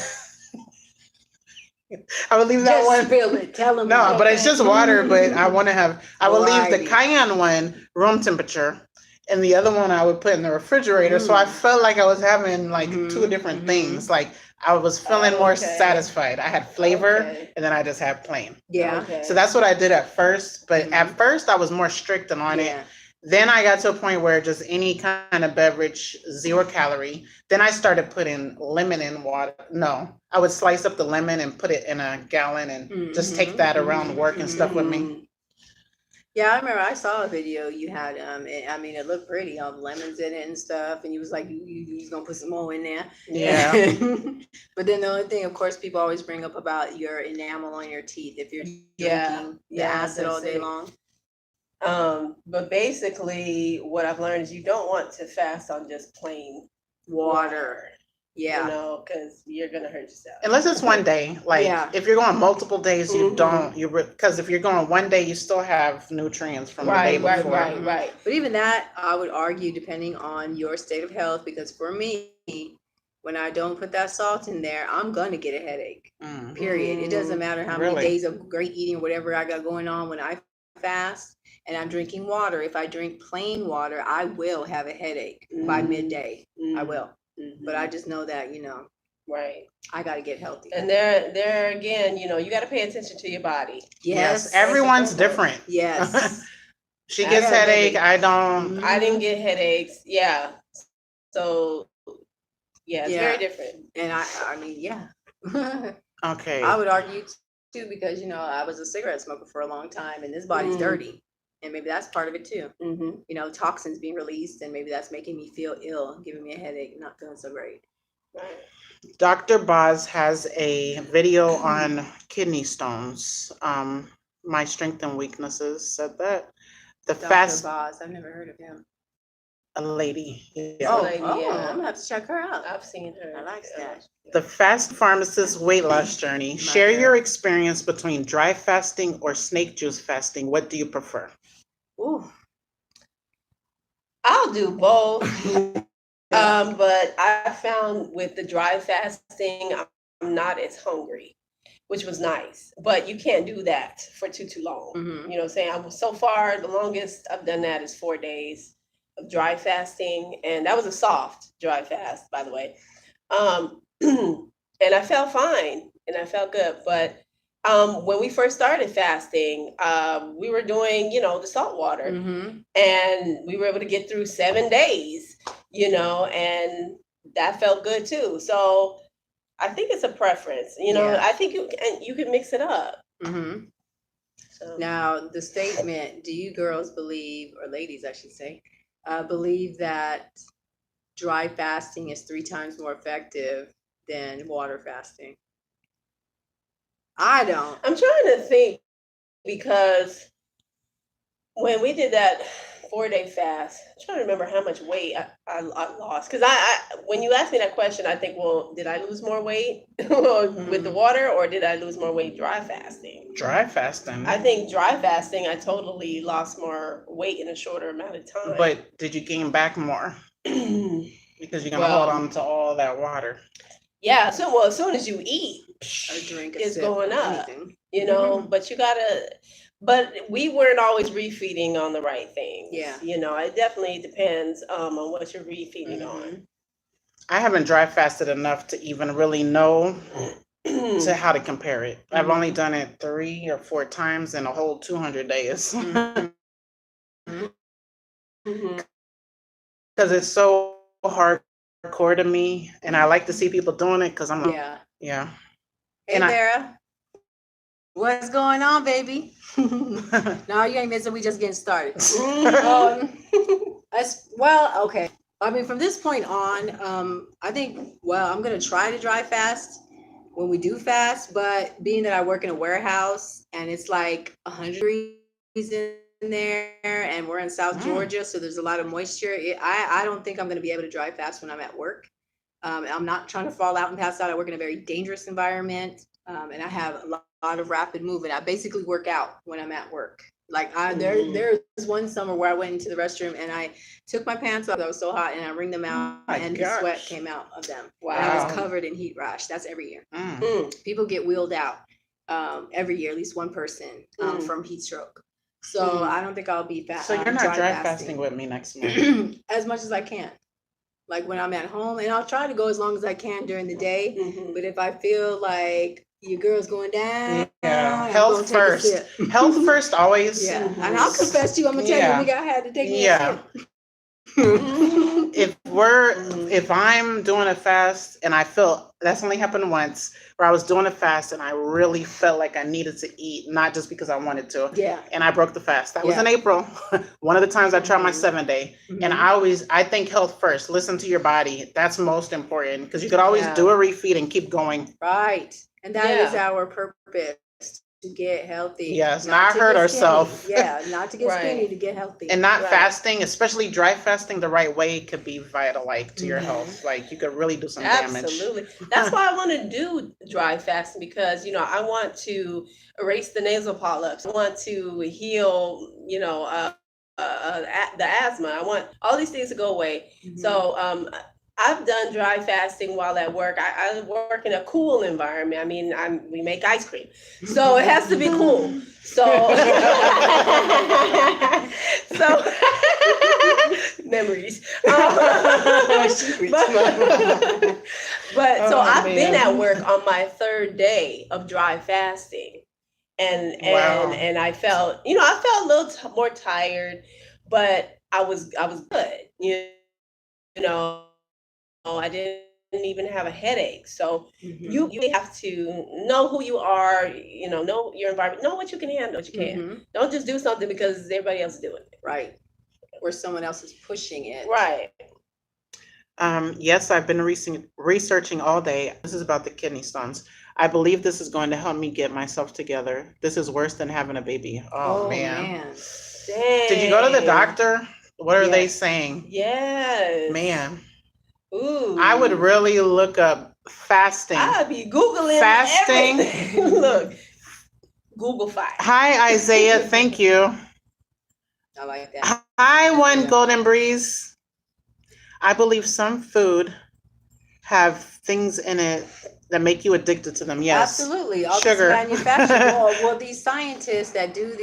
one. Spill it. Tell them. No, but it's just water. But I want to have. I would leave the cayenne one room temperature, and the other one I would put in the refrigerator. So I felt like I was having like 2 different things. Like I was feeling more satisfied. I had flavor, and then I just had plain. Yeah. So that's what I did at first. But at first I was more strict on it. Then I got to a point where just any kind of beverage, 0 calorie. Then I started putting lemon in water. No, I would slice up the lemon and put it in a gallon and just take that around work and stuff with me. Yeah, I remember I saw a video you had. It looked pretty, all the lemons in it and stuff. And you was like, you was gonna put some more in there. Yeah. But then the only thing, of course, people always bring up about your enamel on your teeth if you're drinking the acid all day long. But basically what I've learned is you don't want to fast on just plain water. Yeah. Because you're going to hurt yourself. Unless it's one day. If you're going multiple days, you don't. Because if you're going one day, you still have nutrients from the day before. Right. But even that, I would argue, depending on your state of health, because for me, when I don't put that salt in there, I'm going to get a headache. Period. It doesn't matter how many days of great eating or whatever I got going on. When I fast and I'm drinking water, if I drink plain water, I will have a headache by midday. I will. But I just know that, Right. I got to get healthy. And there again, you got to pay attention to your body. Yes. Everyone's different. Yes. She gets headache. I don't. I didn't get headaches. Yeah. So, yeah, it's very different. And I mean, yeah. Okay. I would argue too, because, I was a cigarette smoker for a long time and this body's dirty. And maybe that's part of it too. Toxins being released, and maybe that's making me feel ill, giving me a headache, not feeling so great. Right. Dr. Boz has a video on kidney stones. My Strength and Weaknesses said that. Dr. Boz, I've never heard of him. A lady. Yeah. Oh, I'm gonna have to check her out. I've seen her. I like that. The Fast Pharmacist Weight Loss Journey. Share your experience between dry fasting or snake juice fasting. What do you prefer? Ooh. I'll do both. But I found with the dry fasting, I'm not as hungry, which was nice. But you can't do that for too long. You know what I'm saying? So far, the longest I've done that is 4 days of dry fasting. And that was a soft dry fast, by the way. And I felt fine and I felt good. But when we first started fasting, we were doing, the salt water, and we were able to get through 7 days, and that felt good too. So I think it's a preference, I think you can mix it up. So. Now, the statement, do you girls believe, or ladies, I should say, believe that dry fasting is 3 times more effective than water fasting? I don't. I'm trying to think, because when we did that 4-day fast, I'm trying to remember how much weight I lost. Because when you asked me that question, I think, well, did I lose more weight with the water, or did I lose more weight dry fasting? Dry fasting. I think dry fasting, I totally lost more weight in a shorter amount of time. But did you gain back more? Because you're going to hold on to all that water. Yeah, so as soon as you eat, a drink, it's going up, but we weren't always refeeding on the right things. Yeah. It definitely depends on what you're refeeding on. I haven't dry fasted enough to even really know to how to compare it. I've only done it 3 or 4 times in a whole 200 days. Because it's so hardcore to me, and I like to see people doing it because I'm like, yeah. Hey, Vera, what's going on, baby? No, you ain't missing. We just getting started. Okay. I mean, from this point on, I think, I'm going to try to dry fast when we do fast, but being that I work in a warehouse and it's like 100 degrees in there, and we're in South Georgia, so there's a lot of moisture. I don't think I'm going to be able to dry fast when I'm at work. I'm not trying to fall out and pass out. I work in a very dangerous environment, and I have a lot of rapid movement. I basically work out when I'm at work. Like there was one summer where I went into the restroom and I took my pants off. I was so hot, and I wringed them out, and the sweat came out of them. Wow! And I was covered in heat rash. That's every year. People get wheeled out every year, at least one person from heat stroke. So I don't think I'll be fast. So you're not dry fasting with me next month? As much as I can. Like when I'm at home, and I'll try to go as long as I can during the day. But if I feel like your girl's going down, health first. Health first always. Yeah. And I'll confess to you, I'm gonna tell you, I had to take me a sip. If I'm doing a fast, and I feel that's only happened once, where I was doing a fast and I really felt like I needed to eat, not just because I wanted to. Yeah. And I broke the fast. That was in April. One of the times I tried my 7-day. And I think health first. Listen to your body. That's most important, because you could always do a refeed and keep going. Right. And that is our purpose. To get healthy. Yes, not hurt ourselves. Yeah, not to get skinny, to get healthy. And not fasting, especially dry fasting the right way, could be vital, to your health. Like, you could really do some damage. Absolutely. That's why I want to do dry fasting, because, I want to erase the nasal polyps. I want to heal, the asthma. I want all these things to go away. So, I've done dry fasting while at work. I work in a cool environment. I mean, we make ice cream, so it has to be cool. So, memories. Secrets. But so I've been man. at work on my third day of dry fasting, and Wow. I felt, I felt a little more tired, but I was good. I didn't even have a headache. So you have to know who you are, know your environment, know what you can handle, what you can. Don't just do something because everybody else is doing it. Right. Or someone else is pushing it. Right. Yes, I've been researching all day. This is about the kidney stones. I believe this is going to help me get myself together. This is worse than having a baby. Oh man. Dang. Did you go to the doctor? What are they saying? Yes. Man. Ooh. I would really look up fasting. I'd be Googling fasting. everything. Look, Google fast. Hi, Isaiah. Thank you. I like that. Hi, One Golden Breeze. I believe some food have things in it that make you addicted to them. Yes. Absolutely. All Sugar. this manufacturing. well, these scientists that do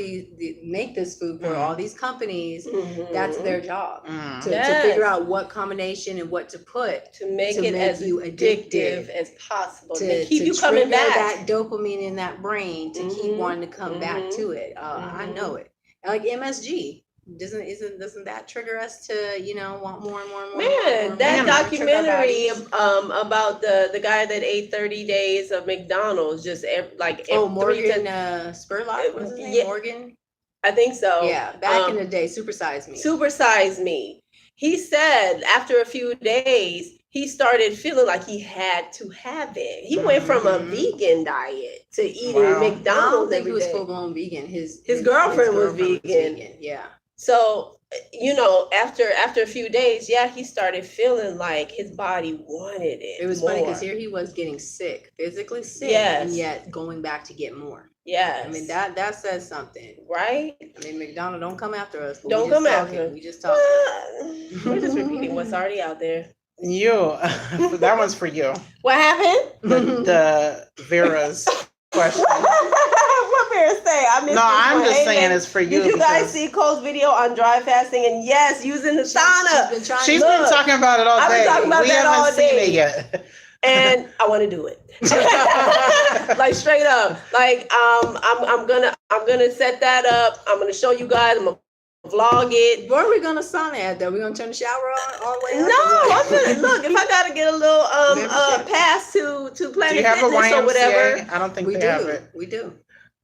make this food for all these companies, that's their job to figure out what combination and what to put to make it as you addictive as possible. To keep you coming trigger back. That dopamine in that brain to keep wanting to come back to it. I know it. Like MSG. Doesn't that trigger us to want more and more and more? Man, that documentary about the guy that ate 30 days of McDonald's Morgan Spurlock, what's his name? Morgan, I think so. Yeah, back in the day, Supersize Me. He said after a few days he started feeling like he had to have it. He went from a vegan diet to eating McDonald's. I don't think every he was day. full blown vegan. His girlfriend was vegan. Yeah. So, after a few days, he started feeling like his body wanted it. It was more. funny because here he was getting sick, physically sick, and yet going back to get more. Yes. I mean, that says something. Right? I mean, McDonald, don't come after us. Don't come after us. We just talking. We're just repeating what's already out there. That one's for you. What happened? The Vera's question. What Vera say? I'm just saying it's for you. Did you guys see Cole's video on dry fasting? And yes, using the sauna. She's been talking about it all day. I've been talking about that all day. We haven't seen it yet. And I want to do it. Like straight up. Like I'm gonna set that up. I'm gonna show you guys. I'm gonna vlog it. Where are we gonna sauna at though? We gonna turn the shower on all the way up? No, I'm gonna look. If I gotta get a little pass to Planet Fitness or whatever. I don't think they have it. We do.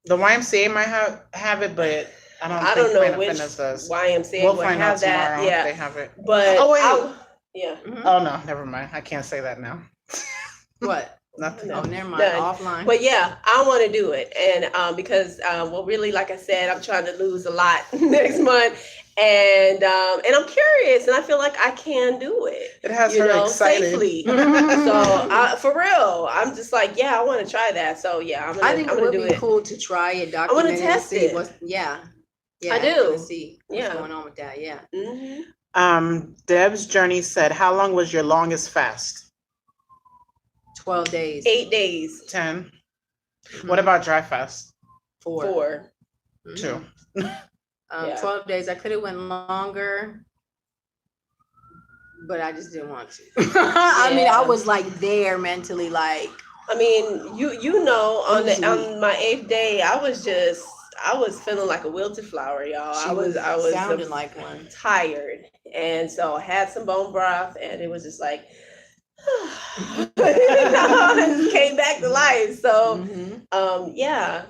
The YMCA might have it, but I don't think Planet Fitness does. YMCA we'll would find have out tomorrow that. Yeah, if they have it. But yeah. Oh no, never mind. I can't say that now. What? Nothing. Oh, never mind. Offline. But yeah, I want to do it, and because really, like I said, I'm trying to lose a lot next month, and I'm curious, and I feel like I can do it. It has her excited. Safely. So for real, I'm just like, I want to try that. So I think it would be cool to try it. I want to test it. Yeah, I do. See what's going on with that. Yeah. Deb's Journey said, "How long was your longest fast?" 12 days. 8 days. 10. What about dry fast? 4. 2. 12 days. I could have went longer, but I just didn't want to. I mean, I was like there mentally, like. I mean, on my 8th day, I was feeling like a wilted flower, y'all. I was sounding like one. Tired, and so I had some bone broth, and it was just like. I just came back to life. So, yeah.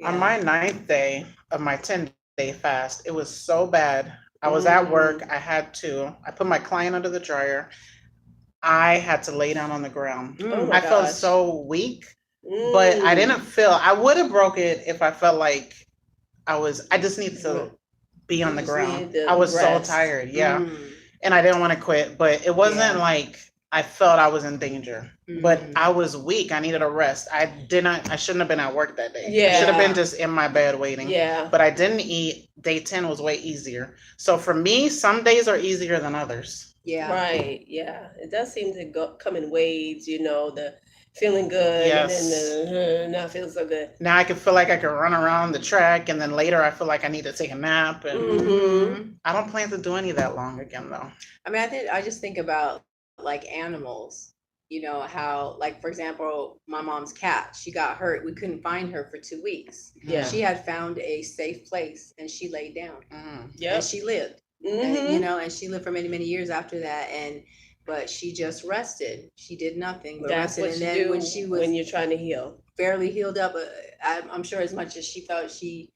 On my 9th day of my 10-day fast, it was so bad. I was at work. I put my client under the dryer. I had to lay down on the ground. I felt so weak, but I didn't feel. I would have broke it if I felt like I just needed to be on the ground. I was so tired. Yeah, and I didn't want to quit, but it wasn't like. I felt I was in danger, but I was weak. I needed a rest. I shouldn't have been at work that day. I should have been just in my bed waiting. Yeah. But I didn't eat. Day 10 was way easier. So for me, some days are easier than others. Yeah. Right. Yeah. It does seem to come in waves, the feeling good, Yes. and then not feeling so good. Now I can feel like I can run around the track, and then later I feel like I need to take a nap. And I don't plan to do any of that long again, though. I mean, I just think about like animals. You know how, like, for example, my mom's cat. She got hurt. We couldn't find her for 2 weeks. Yeah. She had found a safe place, and she laid down. Yeah. And she lived. And, you know, and she lived for many, many years after that. But she just rested. She did nothing but That's rested. what And you then do when she was when you're trying to heal. barely healed up, I'm sure as much as she felt she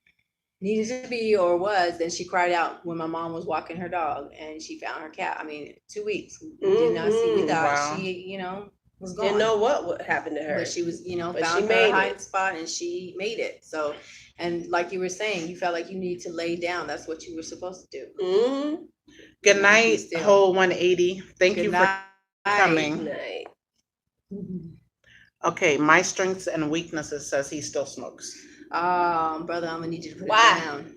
needed to be or was, then she cried out when my mom was walking her dog and she found her cat. I mean, 2 weeks. We did not see. We thought she, you know, was gone. Didn't know what happened to her. But she was, you know, But found she her made hiding it. spot and she made it. So, and like you were saying, you felt like you needed to lay down. That's what you were supposed to do. Good night, whole 180. Thank you for coming. Good night. Okay, my strengths and weaknesses says he still smokes. Brother, I'm gonna need you to put it down.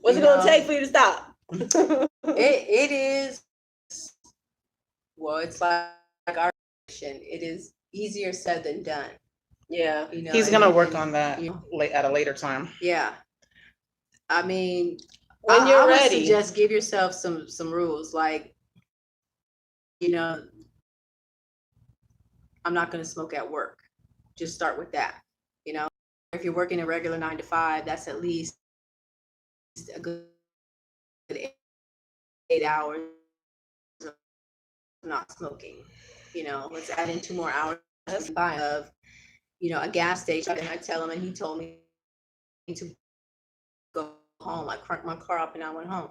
What's it gonna take for you to stop? It is. Well, it's like our addiction. It is easier said than done. Yeah, you know, he's gonna work on that at a later time. Yeah, I mean, when you're I would ready, suggest give yourself some rules. Like, you know, I'm not going to smoke at work. Just start with that. You know, if you're working a regular 9 to 5, that's at least a good 8 hours of not smoking. You know, let's add in 2 more hours of, you know, a gas station. And I tell him, and he told me to go home. I cranked my car up and I went home.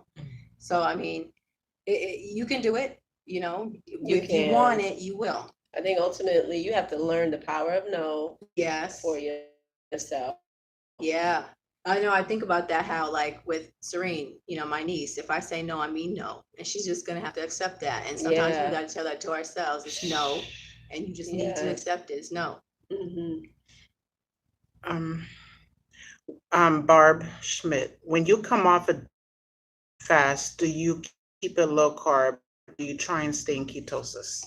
So, I mean, you can do it. You know, if you want it, you will. I think ultimately you have to learn the power of no. Yes. For yourself. Yeah. I know. I think about that, how like with Serene, you know, my niece, if I say no, I mean no. And she's just going to have to accept that. And sometimes we got to tell that to ourselves. It's no. And you just need to accept it. It's no. Barb Schmidt, when you come off a fast, do you keep it low carb? Do you try and stay in ketosis?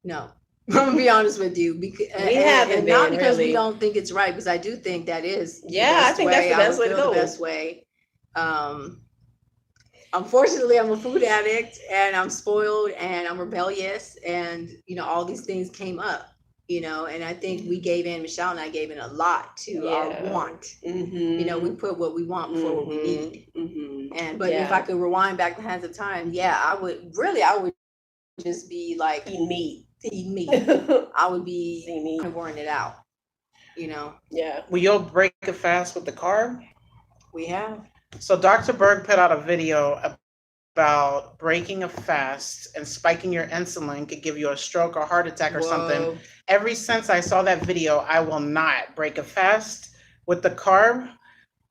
No. I'm gonna be honest with you, because we haven't not because we don't think it's right, because I do think that is I think that's the best way to go. The best way. Unfortunately, I'm a food addict and I'm spoiled and I'm rebellious, and you know, all these things came up, you know, and I think we gave in, Michelle and I gave in a lot to our want. You know, we put what we want before what we need. But if I could rewind back the hands of time, I would just be like eat meat. I would be wearing it out, you know. Will you break a fast with the carb? We have. So Dr. Berg put out a video about breaking a fast and spiking your insulin could give you a stroke or heart attack or something. Ever since I saw that video, I will not break a fast with the carb.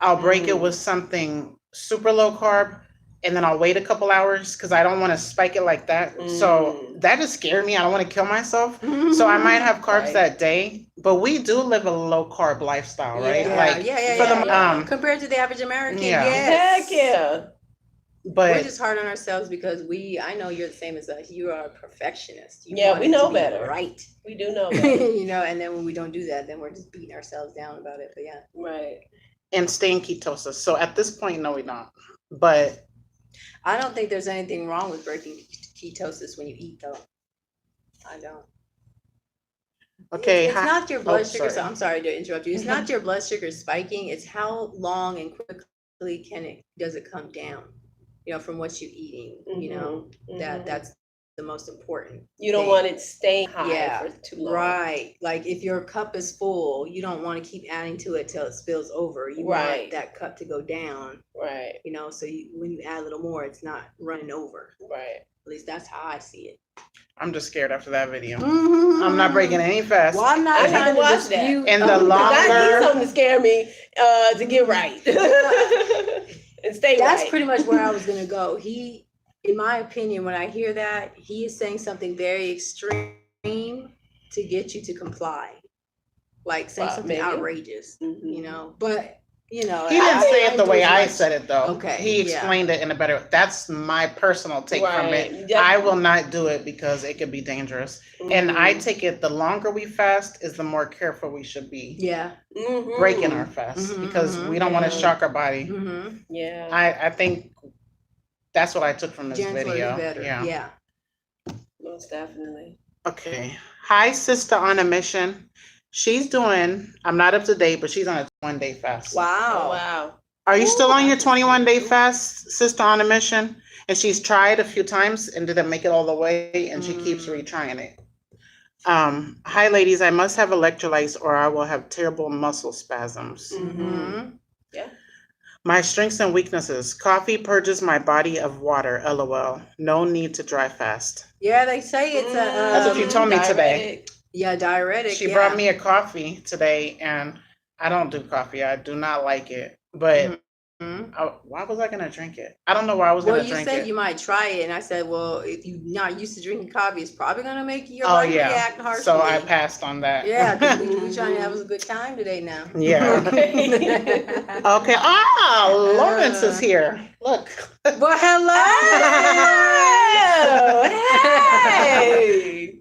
I'll break it with something super low carb, and then I'll wait a couple hours because I don't want to spike it like that. So that just scared me. I don't want to kill myself. So I might have carbs that day. But we do live a low carb lifestyle, right? Compared to the average American, Heck yeah. But we're just hard on ourselves because I know you're the same as us. You are a perfectionist. We know better. Right. We do know better. You know, and then when we don't do that, then we're just beating ourselves down about it. But Right. And stay in ketosis. So at this point, no, we don't. But I don't think there's anything wrong with breaking ketosis when you eat, though. I don't. Okay. It's not your blood sugar. So I'm sorry to interrupt you. It's not your blood sugar spiking. It's how long and quickly does it come down? You know, from what you're eating. You know, that's the most important. You don't want it staying high for too long. Right. Like if your cup is full, you don't want to keep adding to it till it spills over. You want that cup to go down. Right. You know, so when you add a little more, it's not running over. Right. At least that's how I see it. I'm just scared after that video. I'm not breaking any fast. Well, I'm not trying to watch that. And the longer I need something to scare me to get right and stay That's pretty much where I was gonna go. In my opinion, when I hear that, he is saying something very extreme to get you to comply, like saying something outrageous, you know. But you know, He didn't say it the way I said. said it, though. Okay, He explained it in a better. That's my personal take from it. I will not do it because it could be dangerous. And I take it the longer we fast is the more careful we should be. Yeah. Breaking our fast because we don't want to shock our body. Yeah. I think that's what I took from this Gentler video. is better. Yeah. Most definitely. Okay. Hi, sister on a mission. She's doing, I'm not up to date, but she's on a 21-day fast. Wow. Oh, wow. Are you still on your 21-day fast, sister on a mission? And she's tried a few times and didn't make it all the way, and she keeps retrying it. Hi, ladies. I must have electrolytes or I will have terrible muscle spasms. Yeah. My strengths and weaknesses. Coffee purges my body of water. LOL. No need to dry fast. Yeah, they say it's a. That's what you told me today. Yeah, diuretic. She brought me a coffee today, and I don't do coffee. I do not like it. But why was I going to drink it? I don't know why I was going to drink it. Well, you said you might try it, and I said, well, if you're not used to drinking coffee, it's probably going to make your body react harshly. So I passed on that. Yeah, because we're trying to have a good time today now. Yeah. Okay. Lawrence is here. Look. Well, hello. Hey.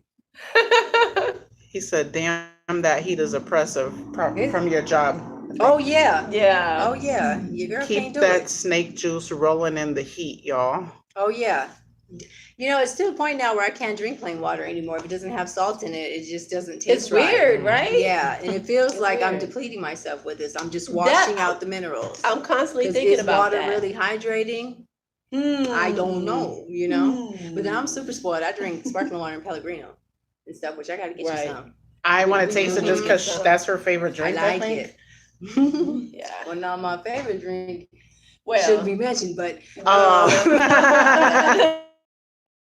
He said, damn, that heat is oppressive from your job. Oh, yeah. Yeah. Oh, yeah. Your girl Keep can't do that it. snake juice rolling in the heat, y'all. Oh, yeah. You know, it's to the point now where I can't drink plain water anymore. If it doesn't have salt in it, it just doesn't taste It's weird, right? Yeah, and it feels like weird. I'm depleting myself with this. I'm just washing out the minerals. I'm constantly 'Cause thinking is about water that. really hydrating? I don't know, you know? But then I'm super spoiled. I drink sparkling water and Pellegrino and stuff, which I got to get you some. I want to taste it just because that's her favorite drink, I I like think. it. Yeah. Well, not my favorite drink. Well. Shouldn't be mentioned, but But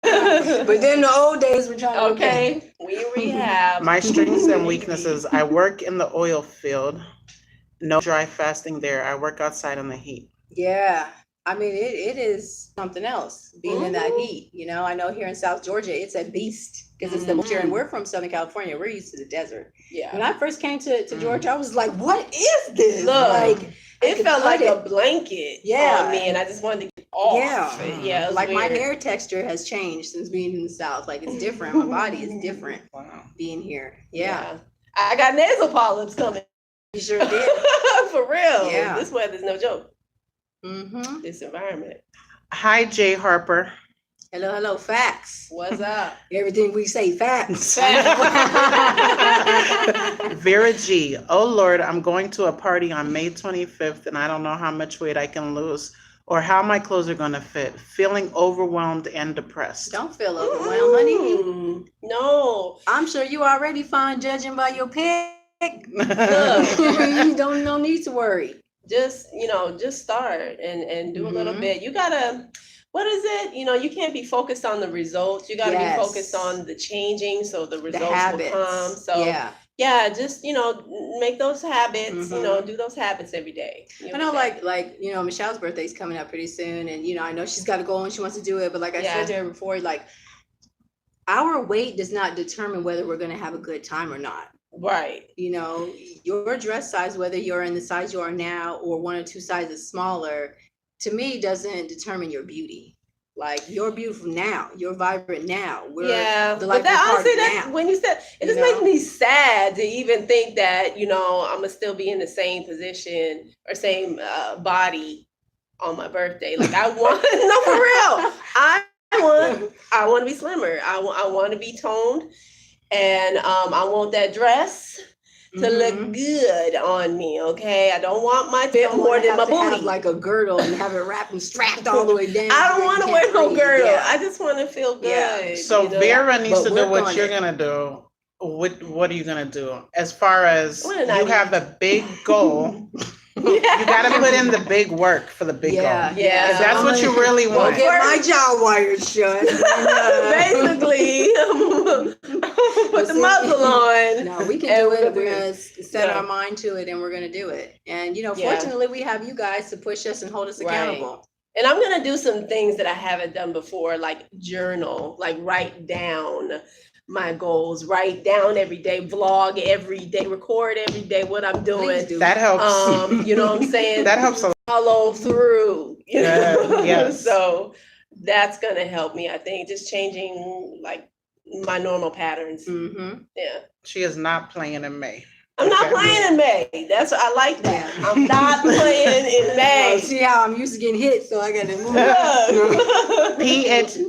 but then the old days were trying to Okay, we rehab. my strengths and weaknesses. I work in the oil field. No dry fasting there. I work outside in the heat. Yeah. I mean, it is something else being in that heat. You know, I know here in South Georgia, it's a beast because it's the winter, and we're from Southern California. We're used to the desert. Yeah. When I first came to Georgia, I was like, what is this? Look, like, it felt like a blanket on me, and I just wanted to get off. Yeah. It was like weird. my hair texture has changed since being in the South. Like, it's different. My body is different being here. Yeah. I got nasal polyps coming. You sure did. For real. Yeah. This weather's no joke. Mm-hmm. This environment. Hi, Jay Harper. Hello, facts. What's up? Everything we say, facts. Vera G. Oh, Lord, I'm going to a party on May 25th, and I don't know how much weight I can lose or how my clothes are going to fit. Feeling overwhelmed and depressed. Don't feel overwhelmed, honey. No. I'm sure you already fine judging by your pic. Look. You don't no need to worry. Just start and do a little bit. You gotta, what is it? You can't be focused on the results. You gotta be focused on the changing so the results will come. So just make those habits, do those habits every day. I know like Michelle's birthday's coming up pretty soon, and I know she's got to go and she wants to do it, but like I said to her before, like our weight does not determine whether we're going to have a good time or not. Right. Your dress size, whether you're in the size you are now or one or two sizes smaller, to me doesn't determine your beauty. Like, you're beautiful now, you're vibrant now. But that honestly, that when you said it, just makes me sad to even think that I'm gonna still be in the same position or same body on my birthday. Like, I want no, for real. I want to be slimmer. I want to be toned. And I want that dress to look good on me, okay? I don't want my fit more than my booty. Have like a girdle and have it wrapped and strapped all the way down. I don't want to wear no girdle. Yeah. I just want to feel good. Yeah. So Vera needs to do what you're gonna do. What are you gonna do? As far as you have a big goal. You got to put in the big work for the big goal. Yeah. If that's what you really want. Get my jaw wired shut. Basically, put the muzzle on. No, we can do it. We're going to set our mind to it, and we're going to do it. And, fortunately, we have you guys to push us and hold us accountable. And I'm going to do some things that I haven't done before, like journal, like write down my goals, write down every day, vlog every day, record every day what I'm doing. That helps. You know what I'm saying? That helps a lot. Follow through, you know? Yes. So that's going to help me, I think, just changing like my normal patterns. Yeah. She is not playing in May. I'm not playing in May. That's what I like that. Yeah. I'm not playing in May. See how I'm used to getting hit, so I got to move.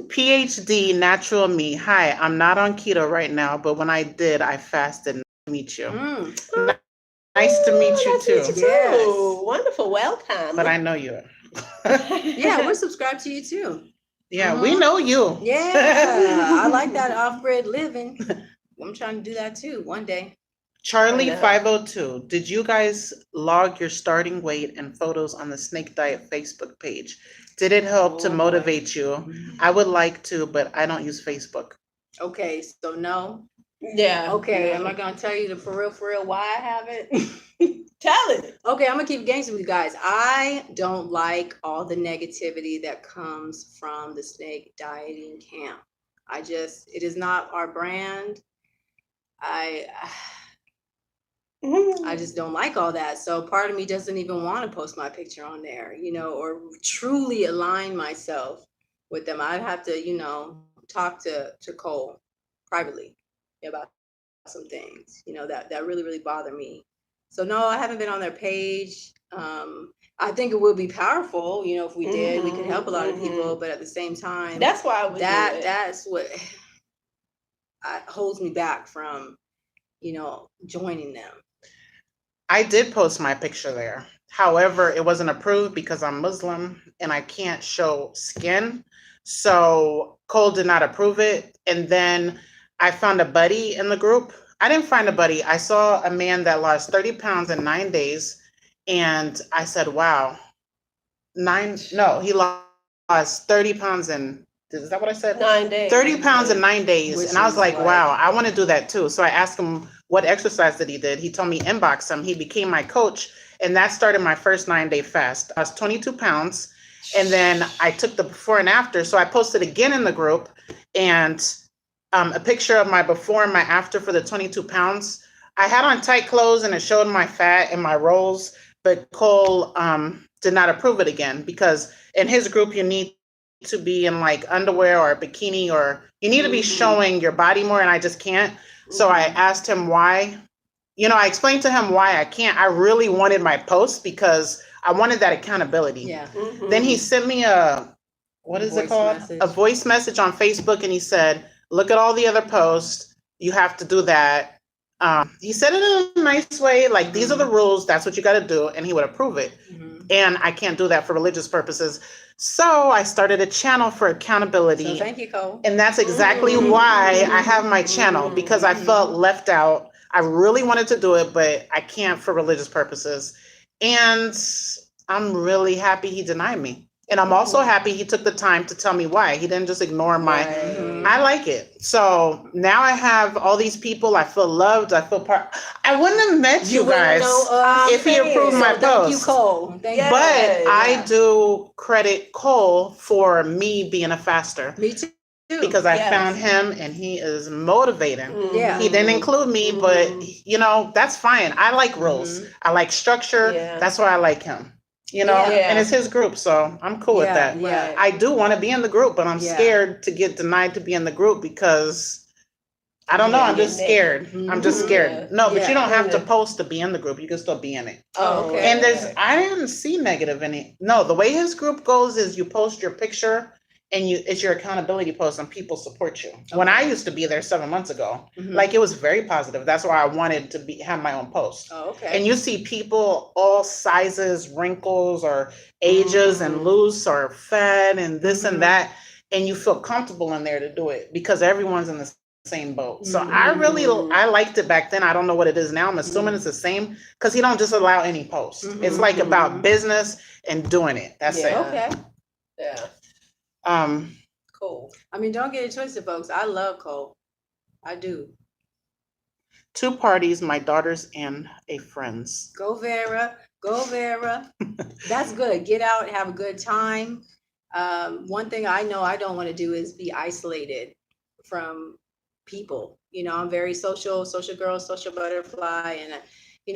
PhD Natural Me. Hi, I'm not on keto right now, but when I did, I fasted. Nice to meet you. Nice to meet you too. Yes. Wonderful. Welcome. But I know you. Yeah, we're subscribed to you too. Yeah, we know you. Yeah, I like that off-grid living. I'm trying to do that too one day. Charlie 502, did you guys log your starting weight and photos on the Snake Diet Facebook page? Did it help to motivate you? I would like to, but I don't use Facebook. Okay, so no. Yeah. Okay, I'm not gonna tell you the for real why I haven't. Tell it. Okay, I'm gonna keep gangster with you guys. I don't like all the negativity that comes from the snake dieting camp. It is not our brand. I just don't like all that. So part of me doesn't even want to post my picture on there, or truly align myself with them. I'd have to, talk to Cole privately about some things, that really, really bother me. So no, I haven't been on their page. I think it would be powerful, if we did, we could help a lot of people, but at the same time, that's why I would that's what holds me back from, joining them. I did post my picture there. However, it wasn't approved because I'm Muslim and I can't show skin. So Cole did not approve it. And then I found a buddy in the group. I didn't find a buddy. I saw a man that lost 30 pounds in 9 days. And I said, wow, he lost 30 pounds in, is that what I said? 9 days. 30 pounds in 9 days. And I was like, wow, I want to do that too. So I asked him what exercise that he did. He told me inbox him. He became my coach. And that started my first 9-day fast. I was 22 pounds. And then I took the before and after. So I posted again in the group and a picture of my before and my after for the 22 pounds. I had on tight clothes and it showed my fat and my rolls, but Cole did not approve it again because in his group, you need to be in like underwear or a bikini, or you need to be showing your body more, and I just can't. So I asked him why. I explained to him why I can't. I really wanted my post because I wanted that accountability. Yeah. Then he sent me a voice message on Facebook, and he said, look at all the other posts. You have to do that. He said it in a nice way, like these are the rules. That's what you got to do. And he would approve it. And I can't do that for religious purposes. So I started a channel for accountability. So thank you, Cole. And that's exactly why I have my channel, because I felt left out. I really wanted to do it, but I can't for religious purposes. And I'm really happy he denied me. And I'm also happy he took the time to tell me why. He didn't just ignore I like it. So now I have all these people. I feel loved. I feel part. I wouldn't have met you guys if he approved my post. Thank you, Cole. But I do credit Cole for me being a faster. Me too. Because I found him and he is motivating. Yeah. He didn't include me, but that's fine. I like rules. I like structure. Yeah. That's why I like him. And it's his group, so I'm cool with that. Yeah. I do want to be in the group, but I'm scared to get denied to be in the group because I don't know. I'm just scared. I'm just scared. No, but you don't have to post to be in the group. You can still be in it. Oh, okay. And I didn't see negative no, the way his group goes is you post your picture and it's your accountability post and people support you. Okay. When I used to be there 7 months ago, like it was very positive. That's why I wanted to have my own post. Oh, okay. And you see people all sizes, wrinkles, or ages, and loose or fat, and this and that, and you feel comfortable in there to do it because everyone's in the same boat. So I liked it back then. I don't know what it is now. I'm assuming it's the same because he don't just allow any post. It's like about business and doing it. That's it. Okay. Yeah. Cool. I mean, don't get it twisted, folks. I love Cole. I do. 2 parties, my daughters and a friend's. Go Vera. Go Vera. That's good. Get out, have a good time. One thing I know I don't want to do is be isolated from people. I'm very social girl, social butterfly. And,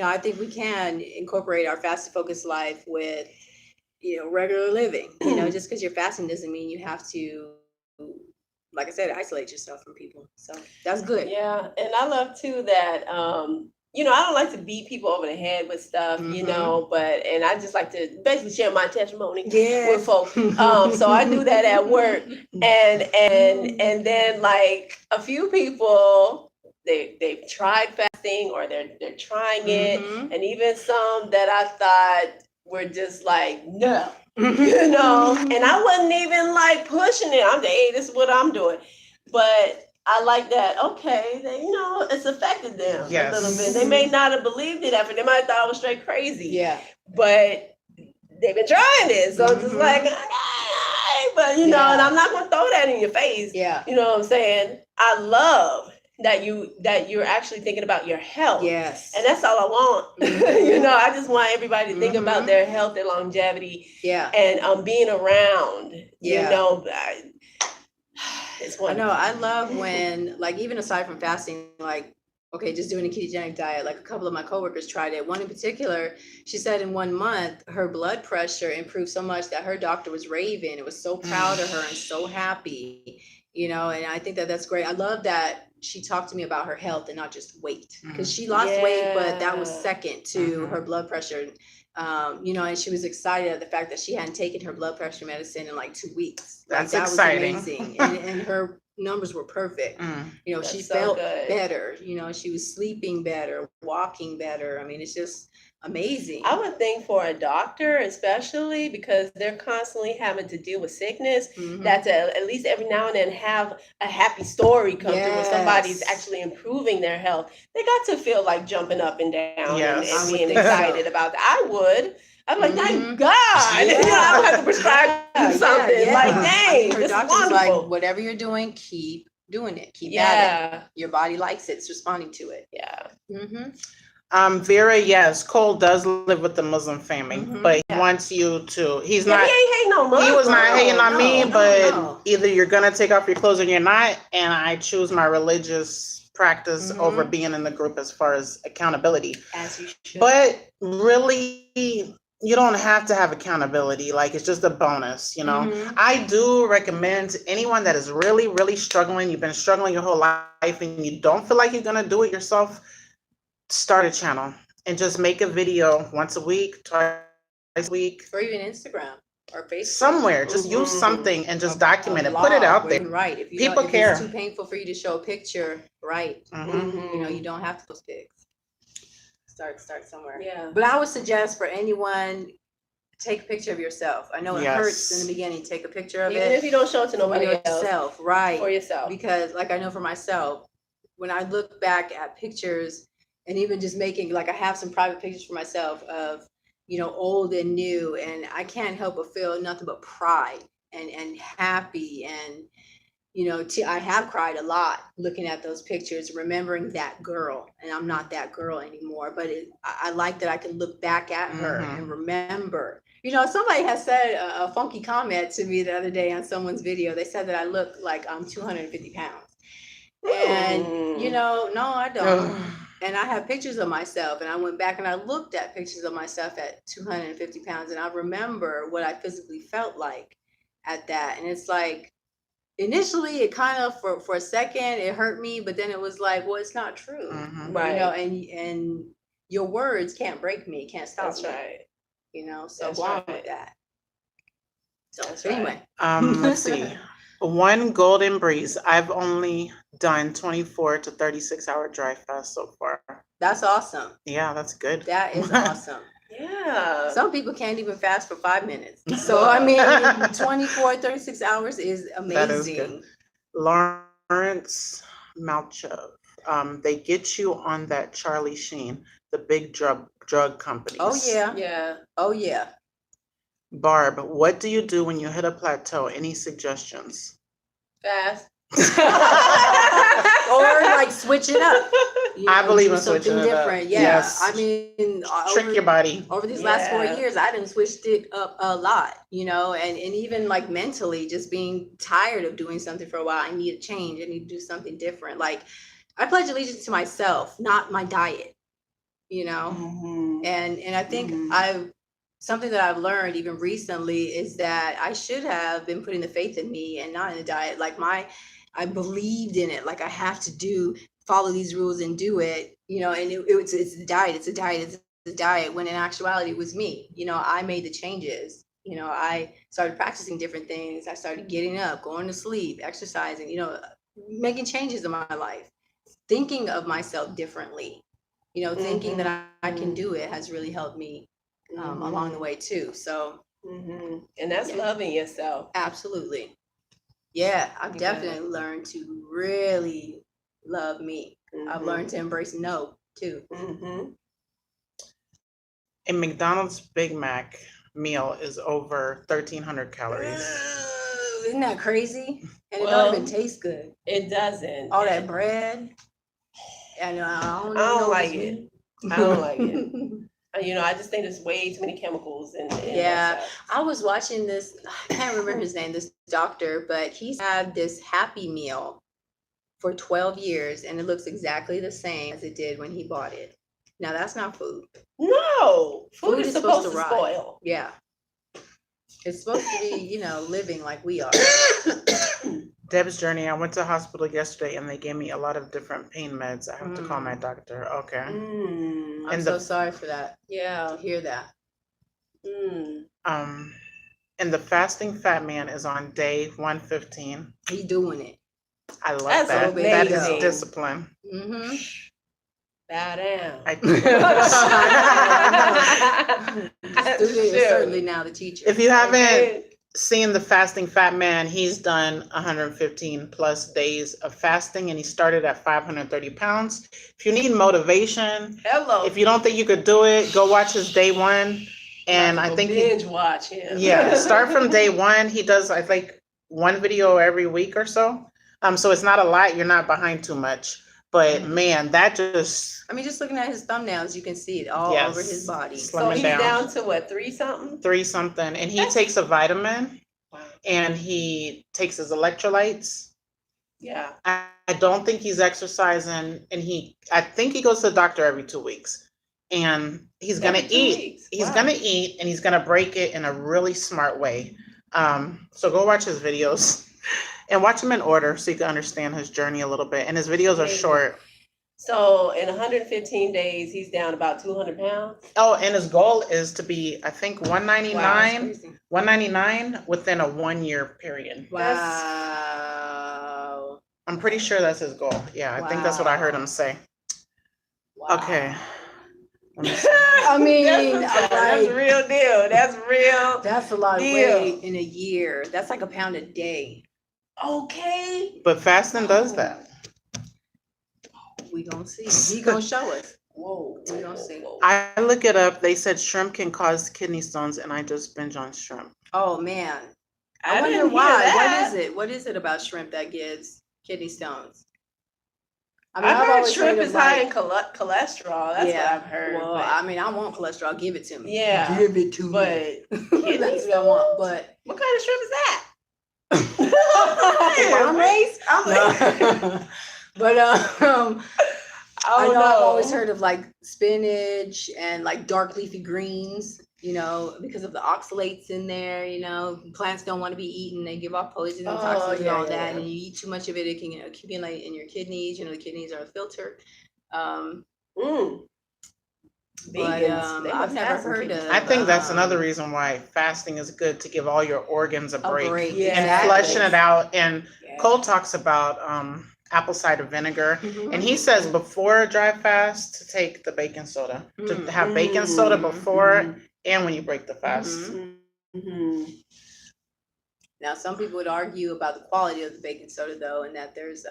I think we can incorporate our fasted focused life with, regular living. Just because you're fasting doesn't mean you have to, like I said, isolate yourself from people. So that's good. Yeah. And I love too that, I don't like to beat people over the head with stuff, and I just like to basically share my testimony with folks. So I do that at work, and then like a few people, they've tried fasting or they're trying it, and even some that I thought were just like, no, and I wasn't even like pushing it. I'm like, hey, this is what I'm doing, but I like that. Okay, it's affected them a little bit. They may not have believed it after. They might have thought I was straight crazy. Yeah. But they've been trying it. So it's just like, but and I'm not gonna throw that in your face. Yeah. You know what I'm saying? I love that you're actually thinking about your health. Yes. And that's all I want. I just want everybody to think about their health, their longevity. Yeah. And being around. Yeah. It's I wonderful. know. I love when, like, even aside from fasting, like, okay, just doing a ketogenic diet, like a couple of my coworkers tried it. One in particular, she said in 1 month, her blood pressure improved so much that her doctor was raving. It was so proud of her and so happy, and I think that that's great. I love that she talked to me about her health and not just weight, because she lost weight, but that was second to her blood pressure. And she was excited at the fact that she hadn't taken her blood pressure medicine in like 2 weeks. That's that exciting. Was amazing. and her numbers were perfect. She felt better. She was sleeping better, walking better. I mean, it's just amazing. I would think for a doctor, especially because they're constantly having to deal with sickness, that to at least every now and then have a happy story come through where somebody's actually improving their health. They got to feel like jumping up and down and being excited about that. I'm like, thank God. I don't have to prescribe something. Like, dang, her this is doctor's wonderful. like, whatever you're doing, keep doing it. Keep at it. Your body likes it. It's responding to it. Yeah. Vera, yes, Cole does live with the Muslim family, but he wants you to. He's not. He ain't hating on He was not hating on me, but no. either you're gonna take off your clothes or you're not, and I choose my religious practice over being in the group as far as accountability. As you should. But really, you don't have to have accountability. Like, it's just a bonus, I do recommend to anyone that is really, really struggling. You've been struggling your whole life and you don't feel like you're gonna do it yourself. Start a channel and just make a video once a week, twice a week, or even Instagram or Facebook. Somewhere. Just use something and just document it. Put it out there. Right. If people care. If it's too painful for you to show a picture, right? You don't have to post pics. Start somewhere. Yeah. But I would suggest for anyone, take a picture of yourself. I know it hurts in the beginning. Take a picture of it. Even if you don't show it to nobody else. Yourself, right? For yourself. Because, like, I know for myself, when I look back at pictures, and even just making, like, I have some private pictures for myself of, old and new, and I can't help but feel nothing but pride and happy, and I have cried a lot looking at those pictures, remembering that girl, and I'm not that girl anymore. But I like that I can look back at her and remember. Somebody has said a funky comment to me the other day on someone's video. They said that I look like I'm 250 pounds. And, no, I don't. And I have pictures of myself, and I went back and I looked at pictures of myself at 250 pounds, and I remember what I physically felt like at that. And it's like, initially it kind of, for a second, it hurt me, but then it was like, well, it's not true. Right. And your words can't break me, can't stop me. That's right. So That's go on right. with that. So That's anyway. Let's see. One golden breeze. I've only done 24 to 36 hour dry fast so far. That's awesome. Yeah, that's good. That is awesome. Yeah. Some people can't even fast for 5 minutes. So, 24, 36 hours is amazing. That is good. Lawrence Malchev. They get you on that Charlie Sheen, the big drug companies. Oh, yeah. Yeah. Oh, yeah. Barb, what do you do when you hit a plateau? Any suggestions? Fast. Or like switch it up. I believe do in switching something it up. different. Yeah, Yes. I mean, Trick your body. over these last 4 years, I done switched it up a lot, and even like mentally, just being tired of doing something for a while. I need a change. I need to do something different. Like I pledge allegiance to myself, not my diet. Mm-hmm. And I think Mm-hmm. something that I've learned even recently is that I should have been putting the faith in me and not in the diet. Like I believed in it. Like I have to follow these rules and do it, and it's a diet. It's a diet. It's a diet. When in actuality, it was me. I made the changes. I started practicing different things. I started getting up, going to sleep, exercising, making changes in my life, thinking of myself differently, thinking that I can do it has really helped me along the way too. So, and that's loving yourself. Absolutely. Yeah, I've definitely learned to really love me. I've learned to embrace no too. A McDonald's Big Mac meal is over 1,300 calories. Isn't that crazy? And it don't even taste good. It doesn't. All that bread. And I don't like it. I don't like it. I just think there's way too many chemicals in yeah. I was watching this, I can't remember his name, this doctor, but he's had this Happy Meal for 12 years and it looks exactly the same as it did when he bought it. Now that's not food. No. Food is supposed to spoil. Yeah. It's supposed to be, living like we are. Deb's journey. I went to the hospital yesterday and they gave me a lot of different pain meds. I have to call my doctor. Okay. I'm so sorry for that. Yeah. To hear that. And the fasting fat man is on day 115. He's doing it. I love that. Amazing. That is discipline. Bow down. Certainly now the teacher. If you haven't seen the fasting fat man, he's done 115 plus days of fasting and he started at 530 pounds. If you need motivation, if you don't think you could do it, go watch his day one. And I think binge watch him. Yeah, start from day one. He does, I think, one video every week or so. So it's not a lot. You're not behind too much. But man, that just... I mean, just looking at his thumbnails, you can see it all over his body. So he's down to what, 3-something? 3-something. And he takes a vitamin and he takes his electrolytes. Yeah. I don't think he's exercising. And I think he goes to the doctor every 2 weeks. And he's going to eat. He's going to eat and he's going to break it in a really smart way. So go watch his videos. And watch him in order so you can understand his journey a little bit. And his videos are short. So in 115 days, he's down about 200 pounds. Oh, and his goal is to be, I think, 199 within a 1 year period. Wow. I'm pretty sure that's his goal. Yeah, I think that's what I heard him say. Wow. Okay. I mean, that's real deal. That's real. That's a lot of weight in a year. That's like a pound a day. Okay. But fasting does that. We gonna see. He gonna show us. Whoa. We gonna see. I look it up. They said shrimp can cause kidney stones, and I just binge on shrimp. Oh man. I wonder why. What is it? What is it about shrimp that gives kidney stones? I mean, I've heard shrimp is high in cholesterol. That's what I've heard. Well, I mean, I want cholesterol. Give it to me. Yeah. Give it to me. But That's what I want. But what kind of shrimp is that? But I know I've always heard of like spinach and like dark leafy greens, because of the oxalates in there, plants don't want to be eaten. They give off poison and toxins and all that. And you eat too much of it, it can accumulate in your kidneys. The kidneys are a filter. But I've never heard of. I think that's another reason why fasting is good, to give all your organs a break. Yeah. And flushing it out. And Cole talks about apple cider vinegar, and he says before a dry fast to take the baking soda, to have baking soda before and when you break the fast. Now, some people would argue about the quality of the baking soda, though, and that there's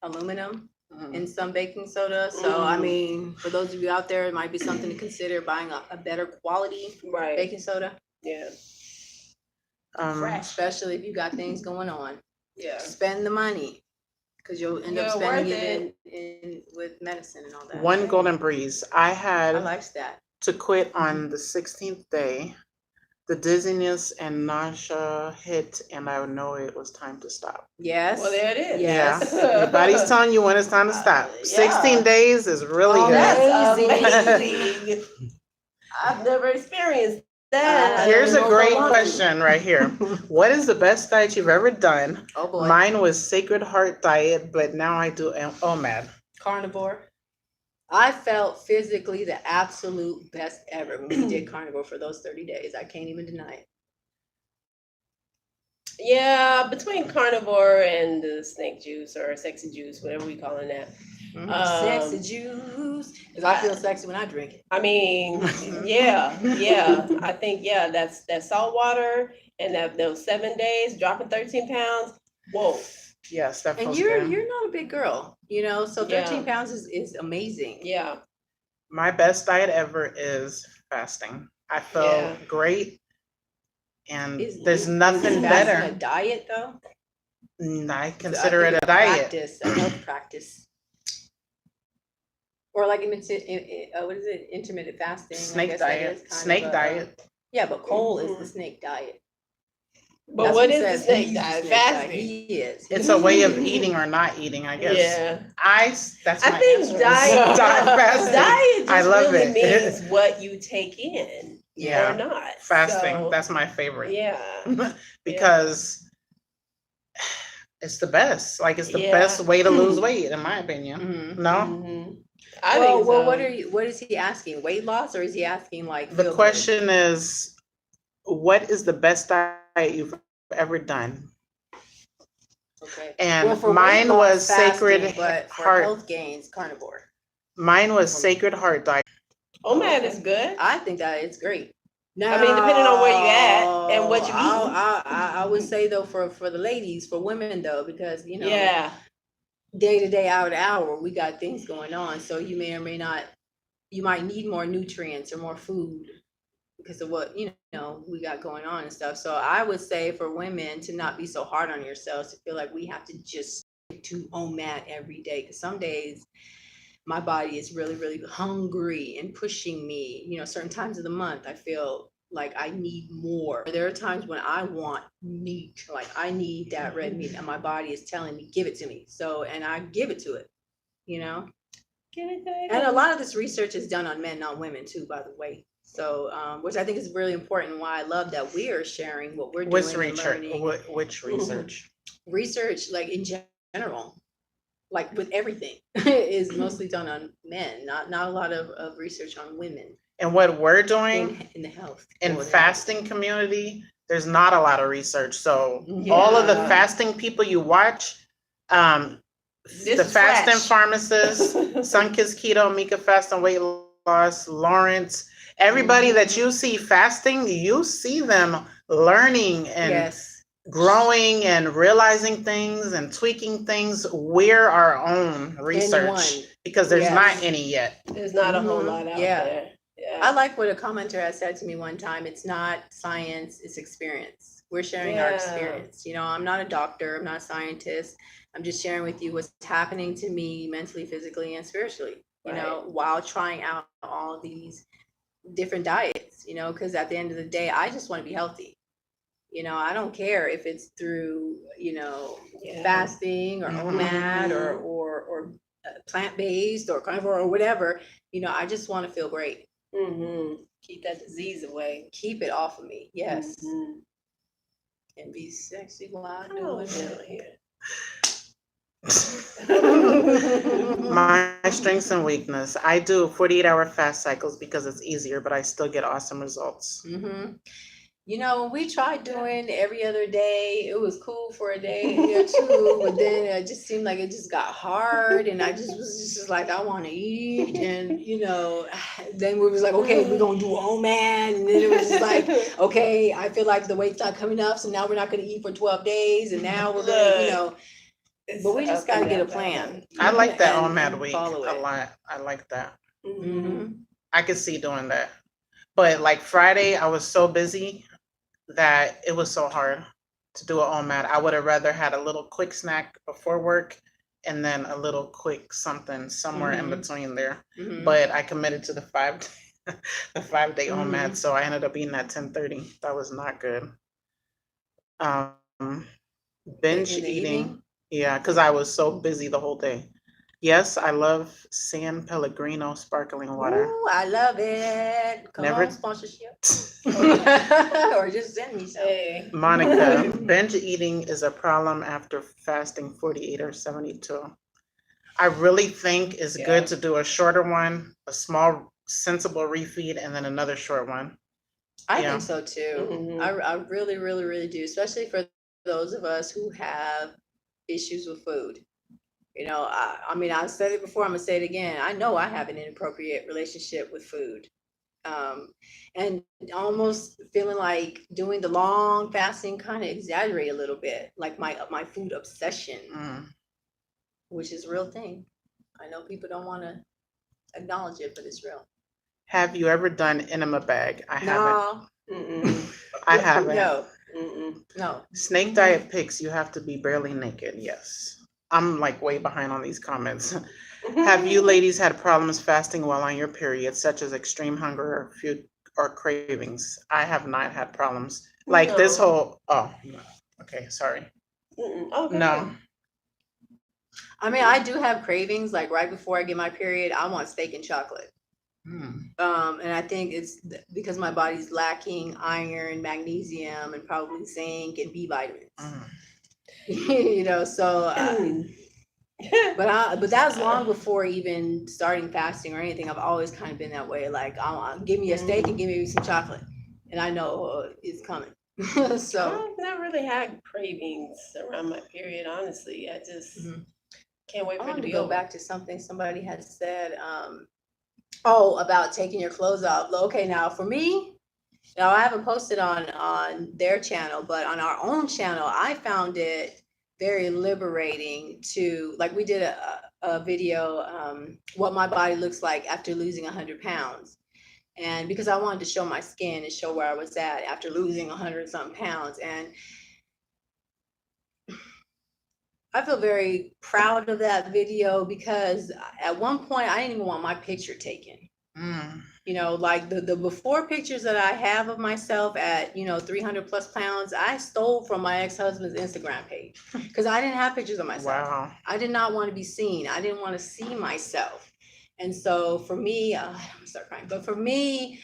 aluminum in some baking soda. So, I mean, for those of you out there, it might be something to consider, buying a better quality baking soda. Yeah. Fresh. Especially if you got things going on. Yeah. Spend the money, because you'll end up Yeah, spending worth it in with medicine and all that. One golden breeze. I I had likes that. to quit on the 16th day. The dizziness and nausea hit, and I know it was time to stop. Yes. Well, there it is. Yes. Yeah. Your body's telling you when it's time to stop. Yeah. 16 days is really good. That's Amazing. amazing. I've never experienced that. Here's a don't great know. question right here. What is the best diet you've ever done? Oh boy. Mine was Sacred Heart diet, but now I do OMAD. Carnivore. I felt physically the absolute best ever when we did carnivore for those 30 days. I can't even deny it. Yeah, between carnivore and the snake juice or sexy juice, whatever we calling that. Sexy juice. Because I feel sexy when I drink it. I mean, yeah. I think that's that salt water and those 7 days dropping 13 pounds. Whoa. Yes, that And feels you're good. not a big girl, so 13 pounds is amazing. Yeah. My best diet ever is fasting. I feel great, and there's nothing Is better. fasting a diet though? I consider it a diet. Practice, a health practice. Or like what is it? Intermittent fasting. Snake diet. Snake diet. Yeah, but Cole is the snake diet. But That's what he is the says. snake He's diet? snake diet. Fasting. He is. It's a way of eating or not eating, I guess. Yeah. That's I my think answer. diet fasting. just I love really it. means what you take in Yeah. or not. Fasting. So, That's my favorite. yeah. Because it's the best. Like it's the Yeah. best way to lose weight, in my opinion. Mhm. No? Mhm. I think so. Well, what is he asking? Weight loss, or is he asking like The feel question is, what is the best diet you've ever done? good? Okay. And Well, for mine weight loss, was Sacred fasting, but for Heart. health gains, carnivore. Mine was Sacred Heart diet. OMAD is good. I think that it's great. Now, I mean, depending on where you at and what you eat. I would say though for the ladies, for women though, because Yeah. day to day, hour to hour, we got things going on. So you may or may not, you might need more nutrients or more food because of what we got going on and stuff. So I would say for women to not be so hard on yourselves, to feel like we have to just stick to OMAD every day, because some days my body is really, really hungry and pushing me. Certain times of the month, I feel like I need more. There are times when I want meat, like I need that red meat, and my body is telling me, give it to me. So, and I give it to it, And a lot of this research is done on men, not women too, by the way. So, which I think is really important. Why I love that we are sharing what we're doing. Which and research? learning. Which research? Research, like in general, like with everything, is mostly done on men. Not a lot of research on women. And what we're doing in the health in or the fasting community, there's not a lot of research. So Yeah. all of the fasting people you watch, the fasting pharmacists, Sun Kissed Keto, Mika Fast and Weight Loss, Lawrence, everybody that you see fasting, you see them learning and Yes. growing and realizing things and tweaking things. We're our own research because there's Yes. not any yet. There's not a whole lot out Yeah. there. Yeah. I like what a commenter has said to me one time. It's not science, it's experience. We're sharing our experience. I'm not a doctor, I'm not a scientist. I'm just sharing with you what's happening to me mentally, physically, and spiritually, while trying out all these different diets, because at the end of the day, I just want to be healthy. I don't care if it's through, fasting or OMAD or plant-based or carnivore or whatever. I just want to feel great. Keep that disease away. Keep it off of me. Yes. Mhm. And be sexy while Oh, doing it. My strengths and weakness. I do 48-hour fast cycles because it's easier, but I still get awesome results. We tried doing every other day. It was cool for a day or two, but then it just seemed like it just got hard, and I just was just like, I want to eat, and then we was like, okay, we're gonna do OMAD, and then it was just like, okay, I feel like the weight's not coming up, so now we're not gonna eat for 12 days, and now we're gonna, but we just gotta get a plan. I like that and OMAD week a follow it. lot. I like that. Mhm. I could see doing that. But like Friday, I was so busy that it was so hard to do an OMAD. I would have rather had a little quick snack before work and then a little quick something somewhere in between there. But I committed to the 5-day OMAD, so I ended up eating at 10:30. That was not good. Binge In the eating. evening? Yeah, because I was so busy the whole day. Yes, I love San Pellegrino sparkling water. Ooh, I love it. Come Never- on, sponsorship. Or just send me some. Hey. Monica, binge eating is a problem after fasting 48 or 72. I really think it's good to do a shorter one, a small, sensible refeed, and then another short one. I Yeah. think so too. I really, really, really do, especially for those of us who have issues with food. You know, I mean, I've said it before, I'm gonna say it again. I know I have an inappropriate relationship with food. And almost feeling like doing the long fasting kind of exaggerate a little bit, like my food obsession, which is a real thing. I know people don't want to acknowledge it, but it's real. Have you ever done enema bag? I haven't. No, I haven't. no, Mm-mm. no. Snake diet pics, you have to be barely naked. Yes. I'm like way behind on these comments. Have you ladies had problems fasting while on your period, such as extreme hunger or food or cravings? I have not had problems. Like this No. whole, oh, no. Okay, sorry. Oh, go No. ahead. I mean, I do have cravings. Like right before I get my period, I want steak and chocolate. And I think it's because my body's lacking iron, magnesium, and probably zinc and B vitamins. You know, so. But that was long before even starting fasting or anything. I've always kind of been that way. Like, give me a steak and give me some chocolate, and I know it's coming. So I've not really had cravings around my period. Honestly, I just can't wait I for it want to to be go over. back to something somebody had said. About taking your clothes off. Okay, now for me, now I haven't posted on their channel, but on our own channel, I found it very liberating to, like, we did a video, what my body looks like after losing 100 pounds. And because I wanted to show my skin and show where I was at after losing 100 something pounds. And I feel very proud of that video because at one point I didn't even want my picture taken. You know, like the before pictures that I have of myself at, 300 plus pounds, I stole from my ex-husband's Instagram page because I didn't have pictures of myself. Wow. I did not want to be seen. I didn't want to see myself. And so for me, I'm gonna start crying, but for me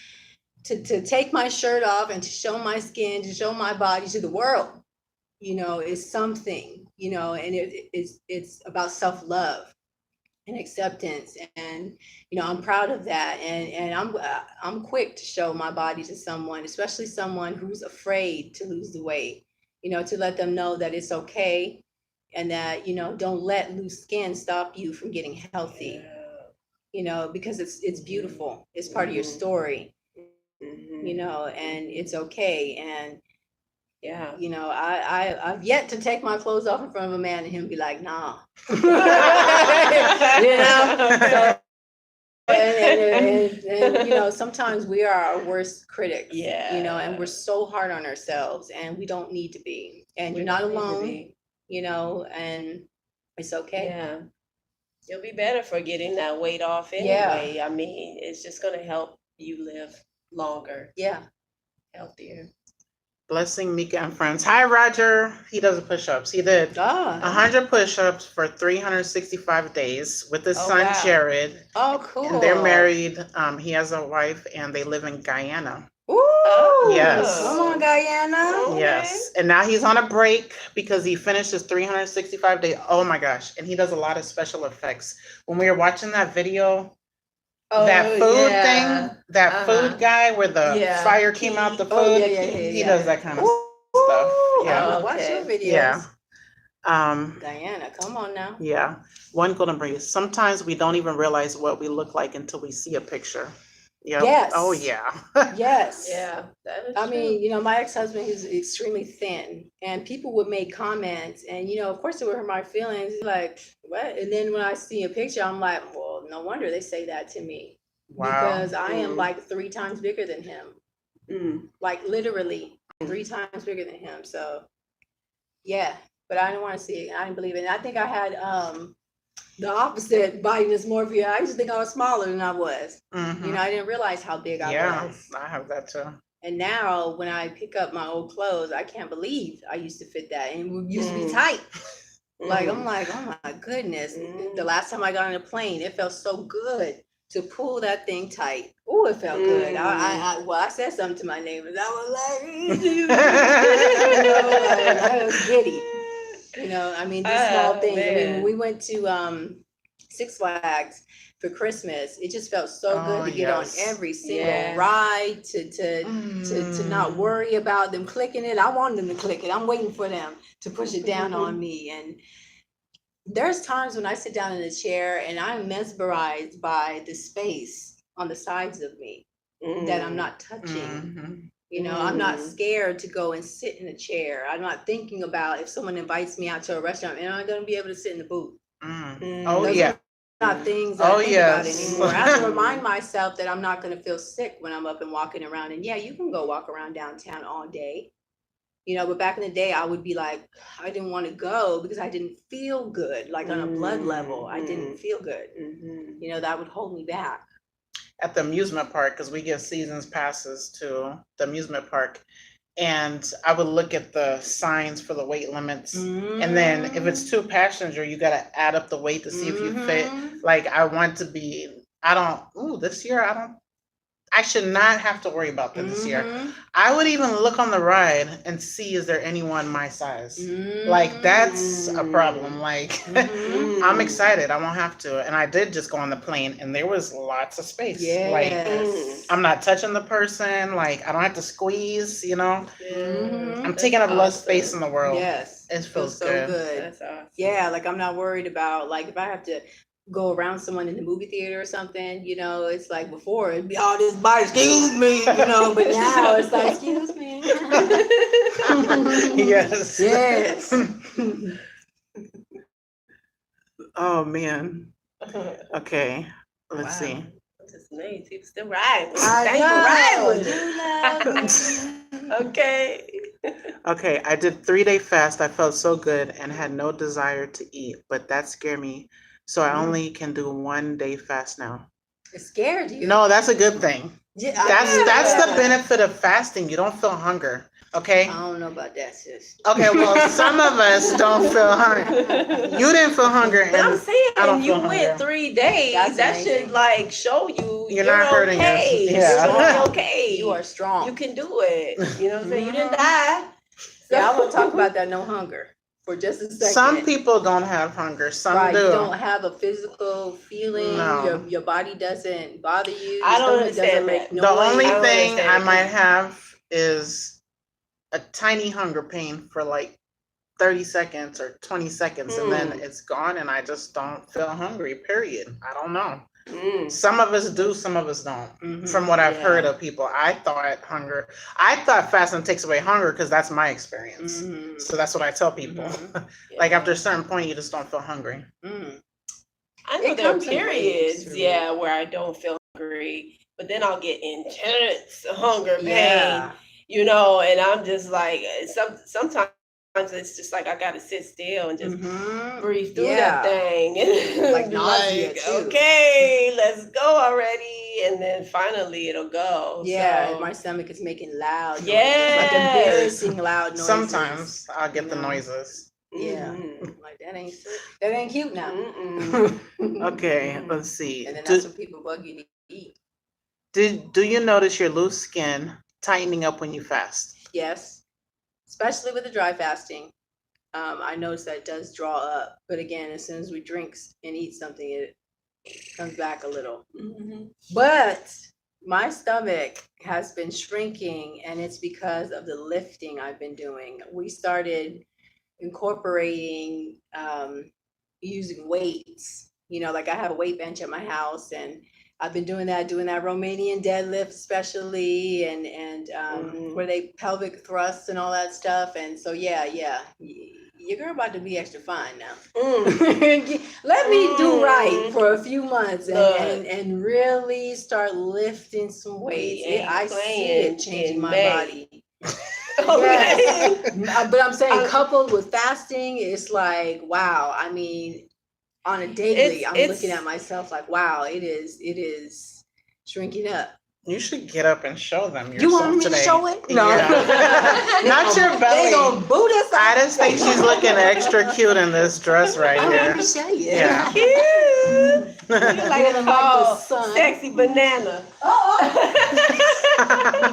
to take my shirt off and to show my skin, to show my body to the world, is something, and it's about self-love and acceptance, and I'm proud of that, and I'm quick to show my body to someone, especially someone who's afraid to lose the weight, to let them know that it's okay, and that don't let loose skin stop you from getting healthy, because it's beautiful, it's part of your story, and it's okay. And I've yet to take my clothes off in front of a man and him be like, nah. So, and sometimes we are our worst critics. And we're so hard on ourselves, and we don't need to be. And you're not alone. And it's okay. Yeah, you'll be better for getting that weight off anyway. I mean, it's just gonna help you live longer. Yeah. Healthier. Blessing, Mika, and friends. Hi, Roger. He does push-ups. He did 100 push-ups for 365 days with his son, Jared. Oh, cool. And they're married. He has a wife, and they live in Guyana. Ooh, yes. Come on, Guyana. Okay. Yes. And now he's on a break because he finished his 365 day. Oh my gosh. And he does a lot of special effects. When we were watching that video, that food thing, that food guy where the fire came out the food, he does that kind of stuff. Yeah. Watch your videos. Yeah. Diana, come on now. Yeah. One golden breeze. Sometimes we don't even realize what we look like until we see a picture. Yep. Yes. Oh yeah. Yes. Yeah. That is I true. mean, my ex-husband, he's extremely thin, and people would make comments, and of course it would hurt my feelings. Like, what? And then when I see a picture, I'm like, well, no wonder they say that to me. Wow. Because I am like 3 times bigger than him. Like literally 3 times bigger than him. So yeah, but I didn't want to see it. I didn't believe it. And I think I had the opposite body dysmorphia. I used to think I was smaller than I was. You know, I didn't realize how big I was. I have that too. And now when I pick up my old clothes, I can't believe I used to fit that, and it used to be tight. Like, I'm like, oh my goodness. The last time I got on a plane, it felt so good to pull that thing tight. Oh, it felt good. I said something to my neighbors. I was like, you know, I was giddy. You know, I mean, these small things. I mean, when we went to Six Flags for Christmas, it just felt so good to get on every single ride, to not worry about them clicking it. I wanted them to click it. I'm waiting for them to push it down on me. And there's times when I sit down in a chair and I'm mesmerized by the space on the sides of me that I'm not touching. You know, I'm not scared to go and sit in a chair. I'm not thinking about if someone invites me out to a restaurant, am I going to be able to sit in the booth? Those are not things I think about anymore. I have to remind myself that I'm not going to feel sick when I'm up and walking around. And yeah, you can go walk around downtown all day. You know, but back in the day, I would be like, I didn't want to go because I didn't feel good. Like on a blood level, I didn't feel good. You know, that would hold me back. At the amusement park, because we get seasons passes to the amusement park, and I would look at the signs for the weight limits, and then if it's 2 passenger, you got to add up the weight to see if you fit. Like, I want to be, this year I should not have to worry about that this year. I would even look on the ride and see, is there anyone my size? Like, that's a problem. Like, I'm excited. I won't have to. And I did just go on the plane, and there was lots of space. Like, I'm not touching the person. Like, I don't have to squeeze, you know? I'm taking up less space in the world. Yes. It feels so good. That's awesome. Yeah, like, I'm not worried about, like, if I have to go around someone in the movie theater or something, you know, it's like before it'd be all this body, excuse me, you know, but now it's like, excuse me. Yes. Oh man. Okay. Let's see. That's nice. He was still riding. Okay. Okay. I did 3-day fast. I felt so good and had no desire to eat, but that scared me. So I only can do 1-day fast now. It scared you? No, that's a good thing. Yeah, that's the benefit of fasting. You don't feel hunger. Okay. I don't know about that, sis. Okay, well, some of us don't feel hunger. You didn't feel hunger, but I'm saying you went hunger. 3 days. That should like show you're not hurting us. Yeah. You're doing okay. You are strong. You can do it. You know what I'm saying? You didn't die. So I want to talk about that no hunger for just a second. Some people don't have hunger. Some do. You don't have a physical feeling. No. Your body doesn't bother you. I don't understand that. The only thing I might have is a tiny hunger pain for like 30 seconds or 20 seconds, and then it's gone, and I just don't feel hungry, period. I don't know. Some of us do, some of us don't. From what I've heard of people, I thought fasting takes away hunger because that's my experience. So that's what I tell people. Like, after a certain point, you just don't feel hungry. I know there are periods, where I don't feel hungry, but then I'll get intense hunger pain, you know, and I'm just like, sometimes it's just like I gotta sit still and just breathe through that thing, and like nausea too. Okay, let's go already, and then finally it'll go. Yeah, so, my stomach is making loud noises, like embarrassing loud noises. Sometimes I'll get the noises. Yeah, like that ain't cute now. Okay, let's see. And then that's when people bug you to eat. Do you notice your loose skin tightening up when you fast? Yes, especially with the dry fasting. I notice that it does draw up, but again, as soon as we drink and eat something, it comes back a little. But my stomach has been shrinking, and it's because of the lifting I've been doing. We started incorporating using weights. You know, like I have a weight bench at my house, and I've been doing that Romanian deadlift especially, and where they pelvic thrusts and all that stuff. And so your girl about to be extra fine now. Let me do right for a few months and really start lifting some weights. I see it changing my body. Okay. But I'm saying coupled with fasting, it's like, wow. I mean, on a daily, I'm looking at myself like, wow, it is shrinking up. You should get up and show them yourself. You want me today. to show it? No. Yeah. Not your belly. They gonna boot us out. I just think she's looking extra cute in this dress right Let here. me show you. Yeah. Cute. You're like Feeling a like the tall, sun. sexy banana. You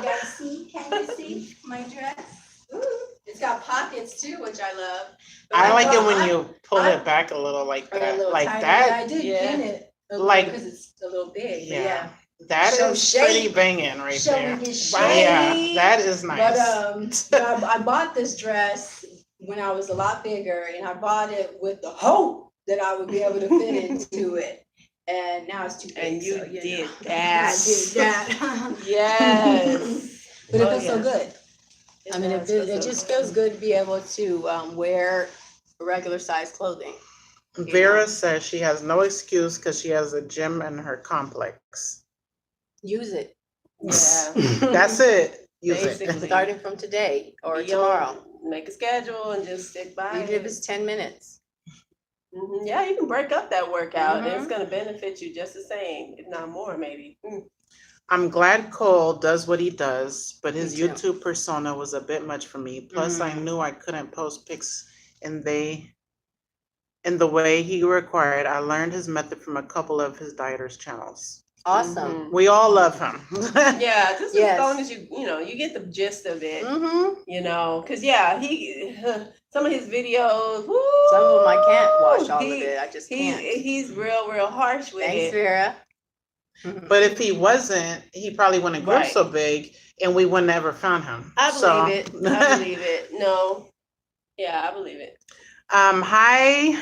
guys see? Can you see my dress? Ooh. It's got pockets too, which I love. But I like it when you pull it back a little like that. Like that. Yeah, I did pin it a little Like- because it's a little big. But Yeah. That Show is shape. pretty banging right Showing there. his Right. Yeah, that is nice. But I bought this dress when I was a lot bigger, and I bought it with the hope that I would be able to fit into it. And now it's too big. And you so, did know. that. I did that. Yes. But it Oh, feels so yes. good. I mean, it just feels good to be able to wear regular size clothing. Vera says she has no excuse because she has a gym in her complex. Use it. Yeah. That's it. Use Basically. it. Starting from today or Be tomorrow. on- Make a schedule and just stick by Even if it's 10 minutes. Yeah, you can break up that workout and Mhm. it's going to benefit you just the same, if not more, maybe. I'm glad Cole does what he does, but his Me too. YouTube persona was a bit much for me. Plus, I knew I couldn't post pics in the way he required. I learned his method from a couple of his dieters' channels. Awesome. We all love him. Yeah, just Yes. as long as you get the gist of it, Mm-hmm. because he, some of his videos, woo, Some of them I can't watch all of it. I just can't. He's real harsh with Thanks, it. Vera. But if he wasn't, he probably wouldn't grow Right. so big, and we wouldn't ever found him. I So- believe it. I believe it. No. Yeah, I believe it. Hi,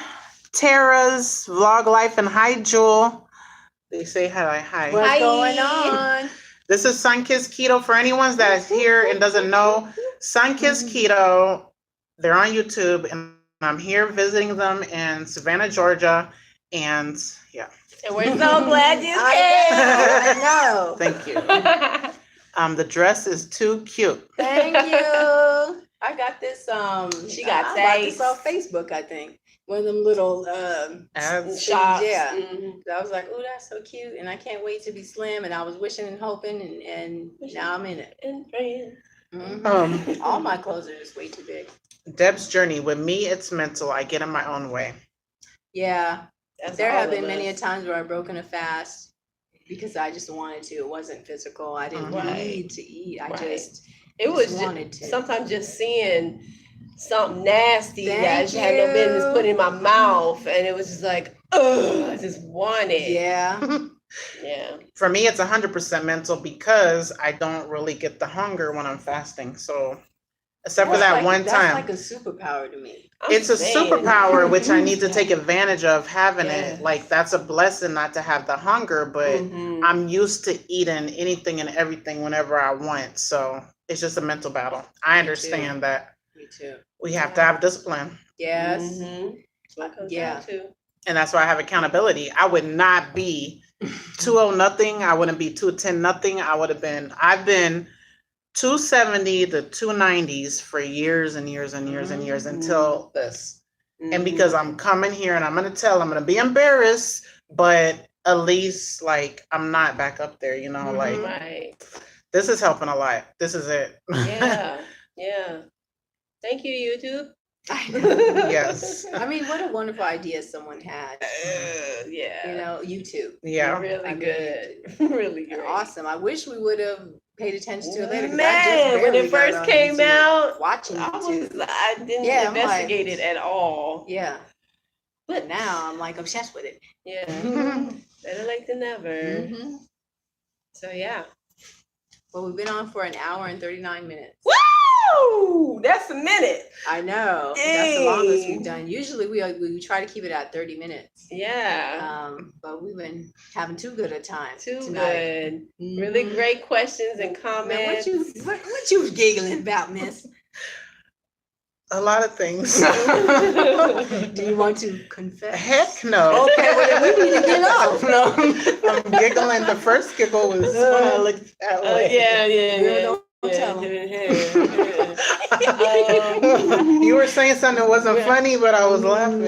Tara's Vlog Life, and hi, Jewel. They say hi. What's Hi. going on? This is Sun Kissed Keto. For anyone that is here and doesn't know, Sun Kissed Keto, they're on YouTube, and I'm here visiting them in Savannah, Georgia, and yeah. And we're so glad you I came. know. Thank you. The dress is too cute. Thank you. I got this. She got I bought tags. this off Facebook. I think one of them little Ads. Shops. Yeah. Mhm. I was like, oh, that's so cute, and I can't wait to be slim. And I was wishing and hoping, and now I'm in it. And friends. Mhm. All my clothes are just way too big. Deb's journey. With me, it's mental. I get in my own way. Yeah, That's there all have been of many a us. times where I've broken a fast because I just wanted to. It wasn't physical. I didn't Right. need to eat. I Right. just It was wanted to. sometimes just seeing something nasty that I Thank just had no business you. putting in my mouth, and it was just like, ugh, I just want it. Yeah. Yeah. For me, it's 100% mental because I don't really get the hunger when I'm fasting. So, except for that one that's time. like a superpower to me. I'm It's a saying. superpower, which I need to take advantage of having Yes. it. Like, that's a blessing not to have the hunger, but Mhm. I'm used to eating anything and everything whenever I want. So, it's just a mental battle. I understand that Me too. we have to have discipline. Yes. Mhm. That's what it comes Yeah. down to. And that's why I have accountability. I would not be 2-0 nothing. I wouldn't be 210 nothing. I've been 270 to 290s for years and years and years and years until this. And because I'm coming here and I'm going to be embarrassed, but at least like I'm not back up there, like Right. this is helping a lot. This is it. Yeah. Yeah. Thank you, YouTube. I know. Yes. I mean, what a wonderful idea someone had. Yeah. YouTube. Yeah. Really good. Really great. Awesome. I wish we would have paid attention to it later. 'cause I just Man, when barely it got first on came YouTube. out, Watching I YouTube. didn't Yeah, I'm like- investigate it at all. Yeah. But now I'm like obsessed with it. Yeah. Better late than never. Mhm. So yeah. Well, we've been on for an hour and 39 minutes. Woo! That's a minute. I know. That's the longest Dang. we've done. Usually we try to keep it at 30 minutes. Yeah. But we've been having too good a time Too tonight. good. Really Mhm. great questions and Man, comments. what you giggling about, miss? A lot of things. Do you want to confess? Heck no. Okay, well then we need to get off. No, I'm giggling. The first giggle was when I looked at Yeah. We're tell 'em. You were saying something that wasn't funny, but I was laughing.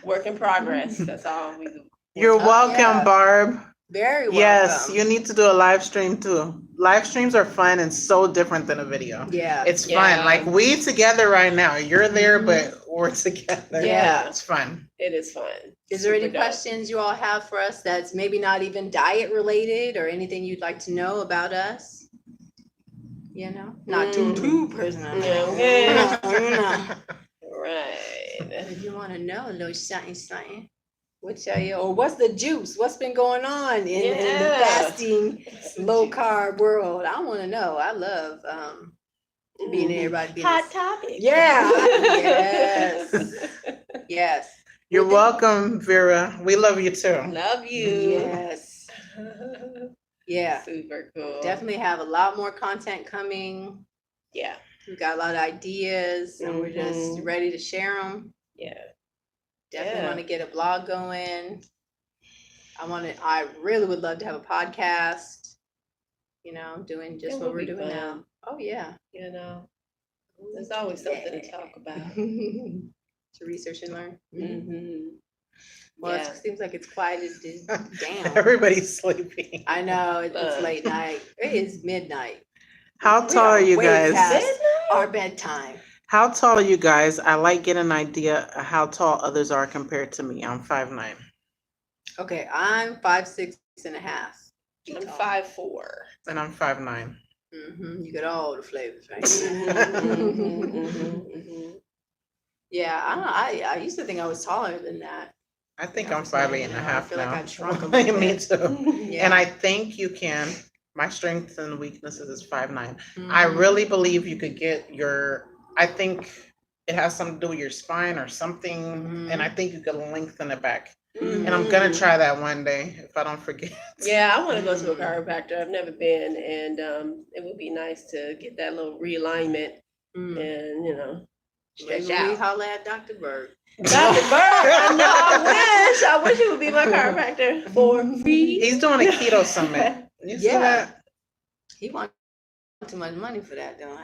Work in progress. That's all we do. You're welcome, Barb. Very welcome. Yes, you need to do a live stream too. Live streams are fun and so different than a video. Yeah. It's fun. Like we together right now. You're there, but we're together. Yeah. It's fun. It is fun. Is there any questions you all have for us that's maybe not even diet related or anything you'd like to know about us? You know, not too personal. Okay. No. Right. If you want to know a little something, we'll tell you. Or what's the juice? What's been going on in the fasting, low carb world? I want to know. I love being in everybody's business. Hot topic. Yeah. Yes. Yes. You're welcome, Vera. We love you too. Love you. Yes. Yeah. Super cool. Definitely have a lot more content coming. Yeah. We've got a lot of ideas and we're just ready to share them. Yeah. Definitely want to get a blog going. I really would love to have a podcast, you know, doing just what we're doing now. Oh yeah. You know, there's always something to talk about. To research and learn. Mm-hmm. Well, it seems like it's quieted down. Everybody's sleeping. I know, it's late night. It is midnight. How tall are you guys? Our bedtime. How tall are you guys? I like getting an idea of how tall others are compared to me. I'm 5'9". Okay, I'm 5'6" and a half. I'm 5'4". And I'm 5'9". You get all the flavors, right? Yeah, I used to think I was taller than that. I think I'm 5'8" and a half. I feel now. like I've shrunk a little Me bit. too. Yeah. And I think you can. My strengths and weaknesses is 5'9". I really believe you could get I think it has something to do with your spine or something. And I think you could lengthen it back. And I'm going to try that one day if I don't forget. Yeah, I want to go to a chiropractor. I've never been. And it would be nice to get that little realignment and, you know, stretch out. We holla at Dr. Berg. Dr. Berg, I wish he would be my chiropractor for free. He's doing a keto summit. You see that? He wants too much money for that, though.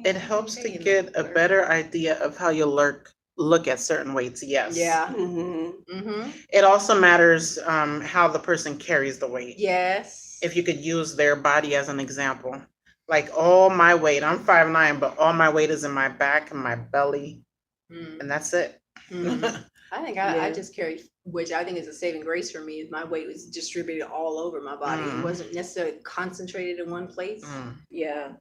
It helps to get a better idea of how you look at certain weights. Yes. Yeah. It also matters how the person carries the weight. Yes. If you could use their body as an example. Like all my weight, I'm 5'9", but all my weight is in my back and my belly. And that's it. I think I just carried, which I think is a saving grace for me, is my weight was distributed all over my body. It wasn't necessarily concentrated in one place. Yeah.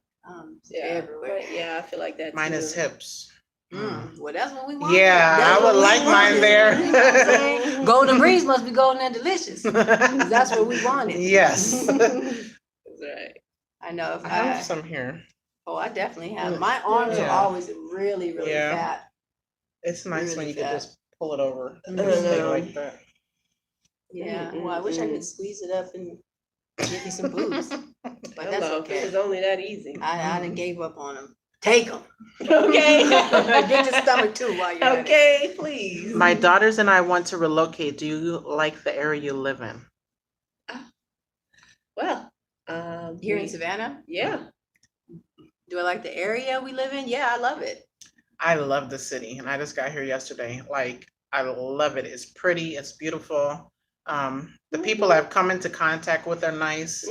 Everywhere. Yeah, I feel like that Mine too. is hips. Well, that's what we want. Yeah, That's I would like mine there. You know what I'm saying? Golden Breeze must be golden and delicious. That's what we wanted. Yes. That's right. I know. If I have some here. Oh, I definitely have. My arms are always really, really fat. It's nice when you can just pull it over and Mhm. stay like that. Yeah. Well, I wish I could squeeze it up and give me some boobs. But that's okay. It's only that easy. I done gave up on them. Take them. Okay. Get your stomach too while you're at it. Okay, please. My daughters and I want to relocate. Do you like the area you live in? Well, Here in Savannah? Yeah. Do I like the area we live in? Yeah, I love it. I love the city, and I just got here yesterday. Like, I love it. It's pretty. It's beautiful. The people I've come into contact with are nice.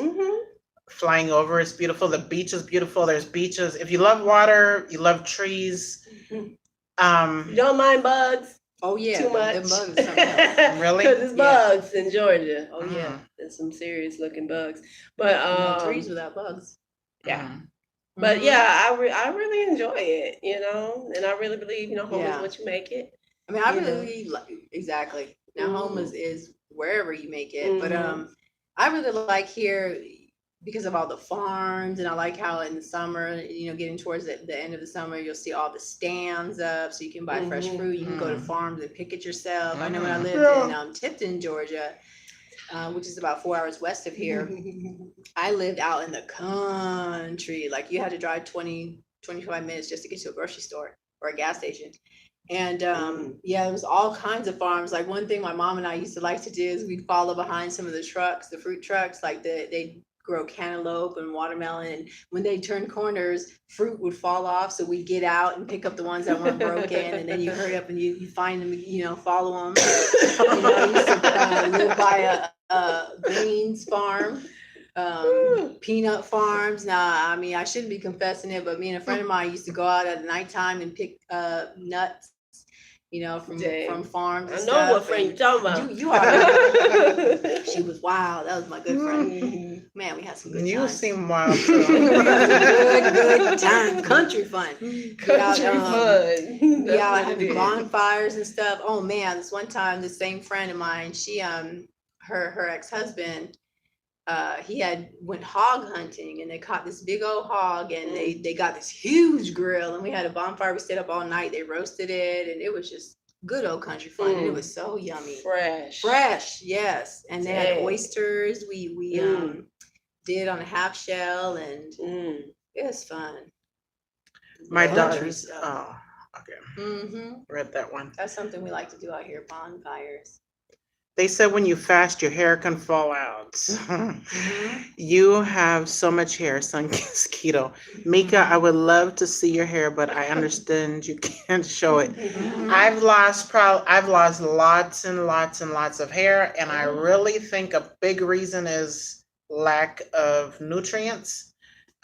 Flying over is beautiful. The beach is beautiful. There's beaches. If you love water, you love trees. You don't mind bugs? Oh yeah, Too much. The bugs. Something Really? Because it's bugs in Georgia. Oh Mm. yeah, there's some serious looking bugs. But no trees without bugs. yeah. But yeah, I really enjoy it, you know, and I really believe, you know, home is what you make it. I mean, I really exactly. Now, home is wherever you make it, but I really like here because of all the farms, and I like how in the summer, you know, getting towards the end of the summer, you'll see all the stands up, so you can buy fresh fruit. You can go to farms and pick it yourself. I know when I lived in Tipton, Georgia, which is about 4 hours west of here, I lived out in the country. Like you had to drive 25 minutes just to get to a grocery store or a gas station. And yeah, it was all kinds of farms. Like one thing my mom and I used to like to do is we'd follow behind some of the trucks, the fruit trucks, like they grow cantaloupe and watermelon. And when they turn corners, fruit would fall off. So we'd get out and pick up the ones that weren't broken. And then you hurry up and you find them, follow them. I used to live by a beans farm, peanut farms. Now, I mean, I shouldn't be confessing it, but me and a friend of mine used to go out at nighttime and pick nuts. From farms. I know what friend you're talking about. You are. She was wild. That was my good friend. Man, we had some good times. You seem wild too. good time. Country fun. Country fun. Yeah, having bonfires and stuff. Oh man, this one time, the same friend of mine, she her ex-husband, he had went hog hunting, and they caught this big old hog, and they got this huge grill, and we had a bonfire. We stayed up all night. They roasted it, and it was just good old country fun. And it was so yummy, fresh, yes. And they had oysters. We did on a half shell, and it was fun. My daughter's okay. Read that one. That's something we like to do out here, bonfires. They said when you fast, your hair can fall out. You have so much hair, Sun Kissed Keto. Mika, I would love to see your hair, but I understand you can't show it. I've lost lots and lots and lots of hair, and I really think a big reason is lack of nutrients.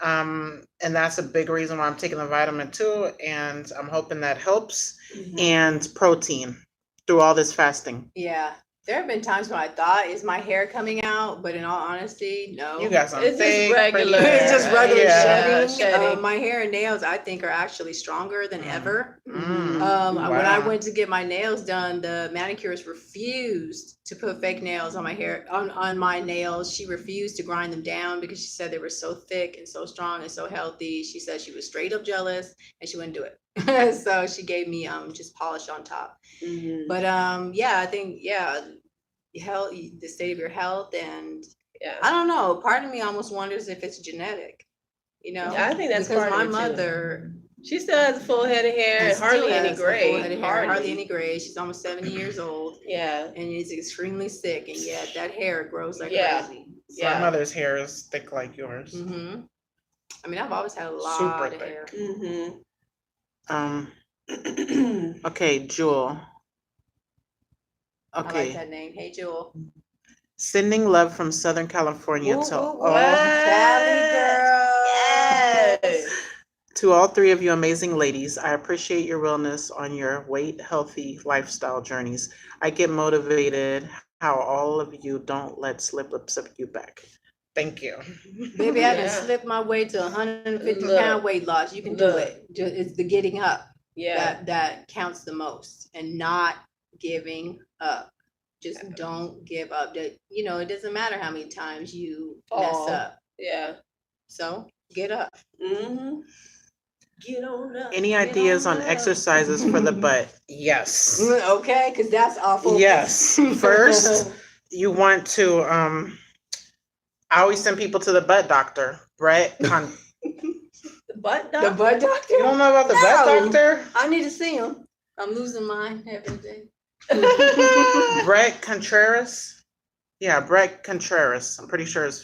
And that's a big reason why I'm taking the vitamin 2, and I'm hoping that helps. And protein through all this fasting. Yeah. There have been times when I thought, is my hair coming out? But in all honesty, no. You got some It's just regular. It's just regular shedding. shedding. My hair and nails, I think, are actually stronger than ever. Wow. When I went to get my nails done, the manicurist refused to put fake nails on my hair, on my nails. She refused to grind them down because she said they were so thick and so strong and so healthy. She said she was straight up jealous and she wouldn't do it. So she gave me just polish on top. But I think health, the state of your health, and I don't know. Part of me almost wonders if it's genetic. I think that's because part my of it mother. She still has a full head of hair and hardly any gray. Hardly any gray. She's almost 70 years old. Yeah. And is extremely sick, and yet that hair grows like crazy. So my mother's hair is thick like yours. I mean, I've always had a lot Super of thick. hair. Okay, Jewel. Okay. I like that name. Hey, Jewel. Sending love from Southern California to all Cali girl. Yes. To all three of you amazing ladies. I appreciate your realness on your weight healthy lifestyle journeys. I get motivated how all of you don't let slip-ups of you back. Thank you. Baby, I just slipped my way to 150-pound weight loss. You can do it. It's the getting up that counts the most, and not giving up. Just don't give up. That it doesn't matter how many times you mess up. Yeah. So get up. Get on up. Any ideas on exercises for the butt? Yes. Okay, because that's awful. Yes. First, you want to I always send people to the butt doctor, Brett. The butt doctor? The butt doctor? You don't know about the butt doctor? I need to see him. I'm losing mine every day. Brett Contreras. Yeah, Brett Contreras. I'm pretty sure it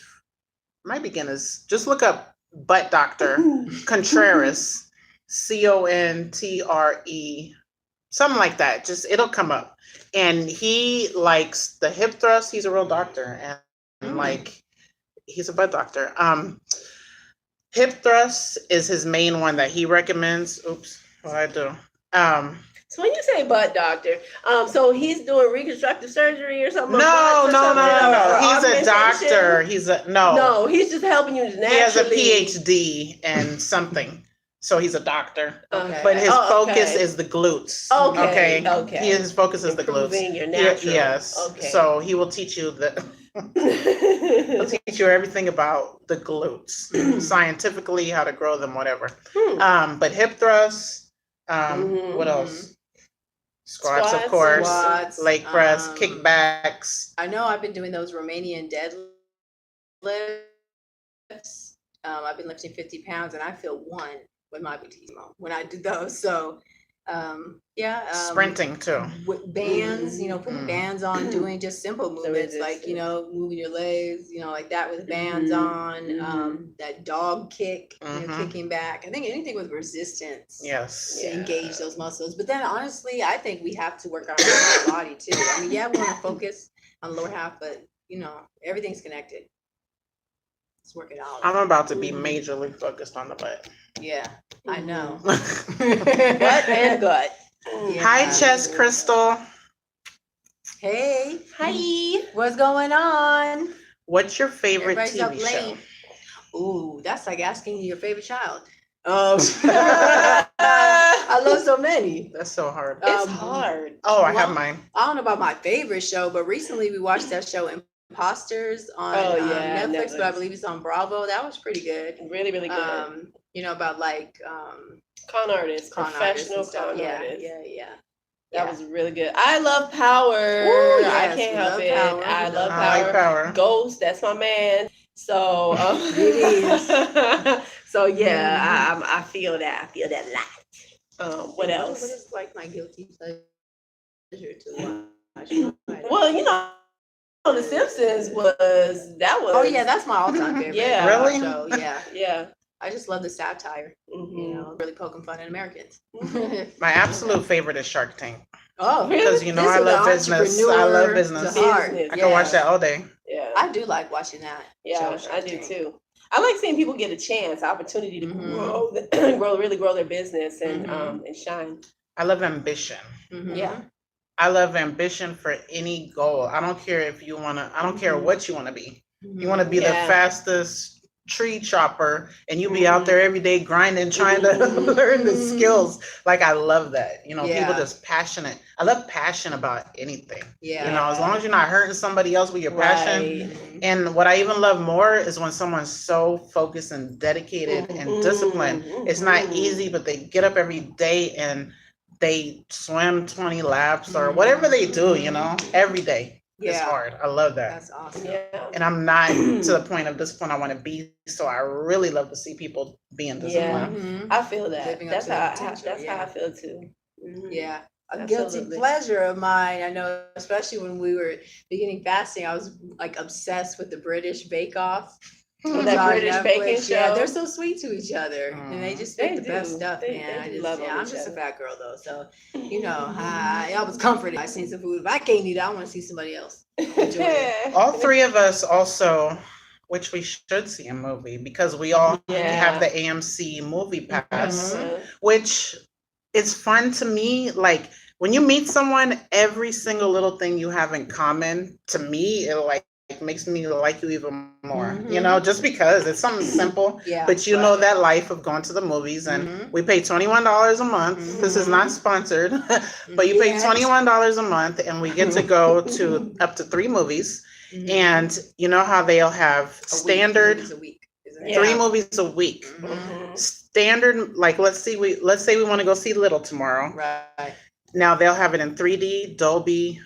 might begin as, just look up butt doctor Contreras. Contre, something like that. Just it'll come up. And he likes the hip thrust. He's a real doctor, and like he's a butt doctor. Hip thrust is his main one that he recommends. Oops, what I do. So when you say butt doctor, so he's doing reconstructive surgery or something? No. He's a doctor. No, he's just helping you naturally. He has a PhD and something. So he's a doctor. Okay. But his focus is the glutes. Okay. His focus is the glutes. Improving your natural. Yes. Okay. So he will teach you he'll teach you everything about the glutes, scientifically, how to grow them, whatever. But hip thrusts, what else? Squats, of course. Leg press, kickbacks. I know I've been doing those Romanian deadlifts. I've been lifting 50 pounds, and I feel one with my boutique when I do those. So Sprinting too. With bands, putting bands on, doing just simple movements like, moving your legs, like that with bands on, that dog kick, kicking back. I think anything with resistance. Yes. To engage those muscles. But then honestly, I think we have to work on our body too. I mean, we want to focus on the lower half, but everything's connected. Let's work it out. I'm about to be majorly focused on the butt. Yeah, I know. Butt and gut. Yeah. Hi, Chest Crystal. Hey. Hi. What's going on? What's your favorite Everybody's TV show? Ooh, that's like asking your favorite child. I love so many. That's so hard. It's hard. Oh, I have mine. I don't know about my favorite show, but recently we watched that show Imposters on Netflix, but I believe it's on Bravo. That was pretty good. Really, really good. About like con artists, professional con artists. Yeah. That was really good. I love Power. Ooh, yes, I can't help it. Power. I love Power. I like Power. Ghost, that's my man. So it is. So yeah, I feel that. I feel that a lot. What else? What is like my guilty pleasure to watch? Well, The Simpsons was. Oh yeah, that's my all-time favorite. Yeah, really. Show. Yeah, yeah. I just love the satire. Really poking fun at Americans. My absolute favorite is Shark Tank. Oh, because I love business. I love business. I can watch that all day. Yeah, I do like watching that. Yeah, I do too. I like seeing people get a chance, opportunity to grow, really grow their business and shine. I love ambition. Yeah. I love ambition for any goal. I don't care if you want to, I don't care what you want to be. You want to be the fastest tree chopper and you be out there every day grinding, trying to learn the skills. Like, I love that. People just passionate. I love passion about anything. Yeah. As long as you're not hurting somebody else with your passion. And what I even love more is when someone's so focused and dedicated and disciplined. It's not easy, but they get up every day and they swim 20 laps or whatever they do, every day. It's hard. I love that. That's awesome. Yeah. And I'm not to the point of discipline I want to be. So I really love to see people being disciplined. I feel that. That's how I feel too. Yeah. A guilty pleasure of mine. I know, especially when we were beginning fasting, I was like obsessed with the British Bake Off. That British baking show. Yeah, they're so sweet to each other, and they just make the best stuff, man. I'm just a fat girl though, so I was comforted. I seen some food. If I can't eat it, I want to see somebody else enjoy it. All three of us also, which we should see a movie because we all have the AMC movie pass, which is fun to me. Like when you meet someone, every single little thing you have in common, to me, it makes me like you even more, just because it's something simple, but that life of going to the movies, and we pay $21 a month. This is not sponsored, but you pay $21 a month and we get to go to up to 3 movies. And you know how they'll have standard 3 movies a week. Standard, like let's say we want to go see Little tomorrow. Right. Now they'll have it in 3D, Dolby,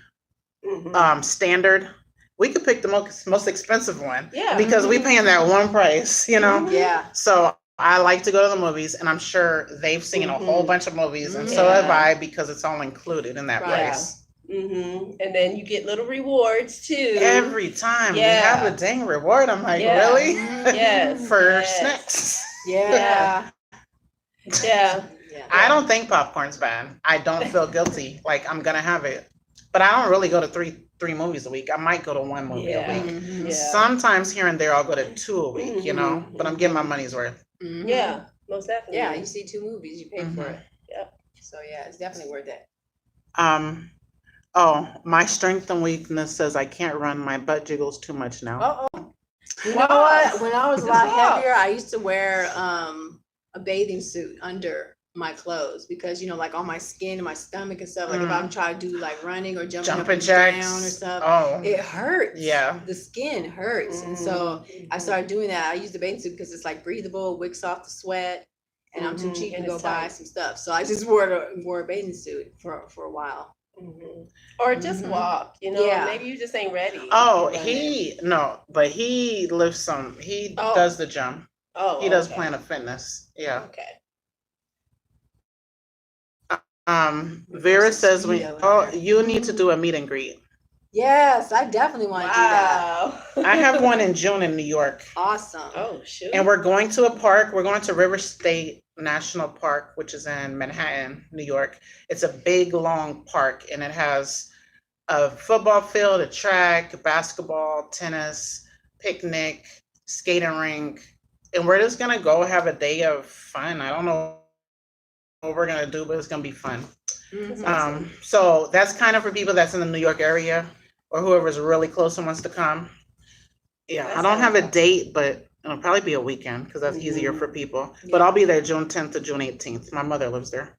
standard. We could pick the most expensive one because we paying that one price, Yeah. So I like to go to the movies, and I'm sure they've seen a whole bunch of movies, and so have I, because it's all included in that price. And then you get little rewards too. Every time we have a dang reward, I'm like, really? Yes. For snacks. Yeah. I don't think popcorn's bad. I don't feel guilty. Like I'm gonna have it, but I don't really go to three movies a week. I might go to 1 movie a week. Sometimes here and there I'll go to 2 a week, but I'm getting my money's worth. Yeah, most definitely. Yeah, you see 2 movies, you pay for it. Yep. So it's definitely worth it. My strength and weakness says I can't run. My butt jiggles too much now. You know what? When I was a lot heavier, I used to wear a bathing suit under my clothes because like on my skin and my stomach and stuff, like if I'm trying to do like running or jumping up and down or stuff, it hurts. The skin hurts. And so I started doing that. I use the bathing suit because it's like breathable, wicks off the sweat, and I'm too cheap to go buy some stuff, so I just wore a bathing suit for a while. Or just walk, maybe you just ain't ready. But he lifts some, he does the gym. He does Planet Fitness. Okay. Vera says keto you need to do a meet and greet. Yes, I definitely want to do that. I have one in June in New York. Awesome. Oh, shoot. And we're going to a park. We're going to River State National Park, which is in Manhattan, New York. It's a big, long park, and it has a football field, a track, basketball, tennis, picnic, skating rink. And we're just going to go have a day of fun. I don't know what we're going to do, but it's going to be fun. Mhm. So that's kind of for people that's in the New York area or whoever's really close and wants to come. Yeah, That I don't have sounds a date, but it'll probably be a weekend because that's easier for people. But Yeah. I'll be there June 10th to June 18th. My mother lives there.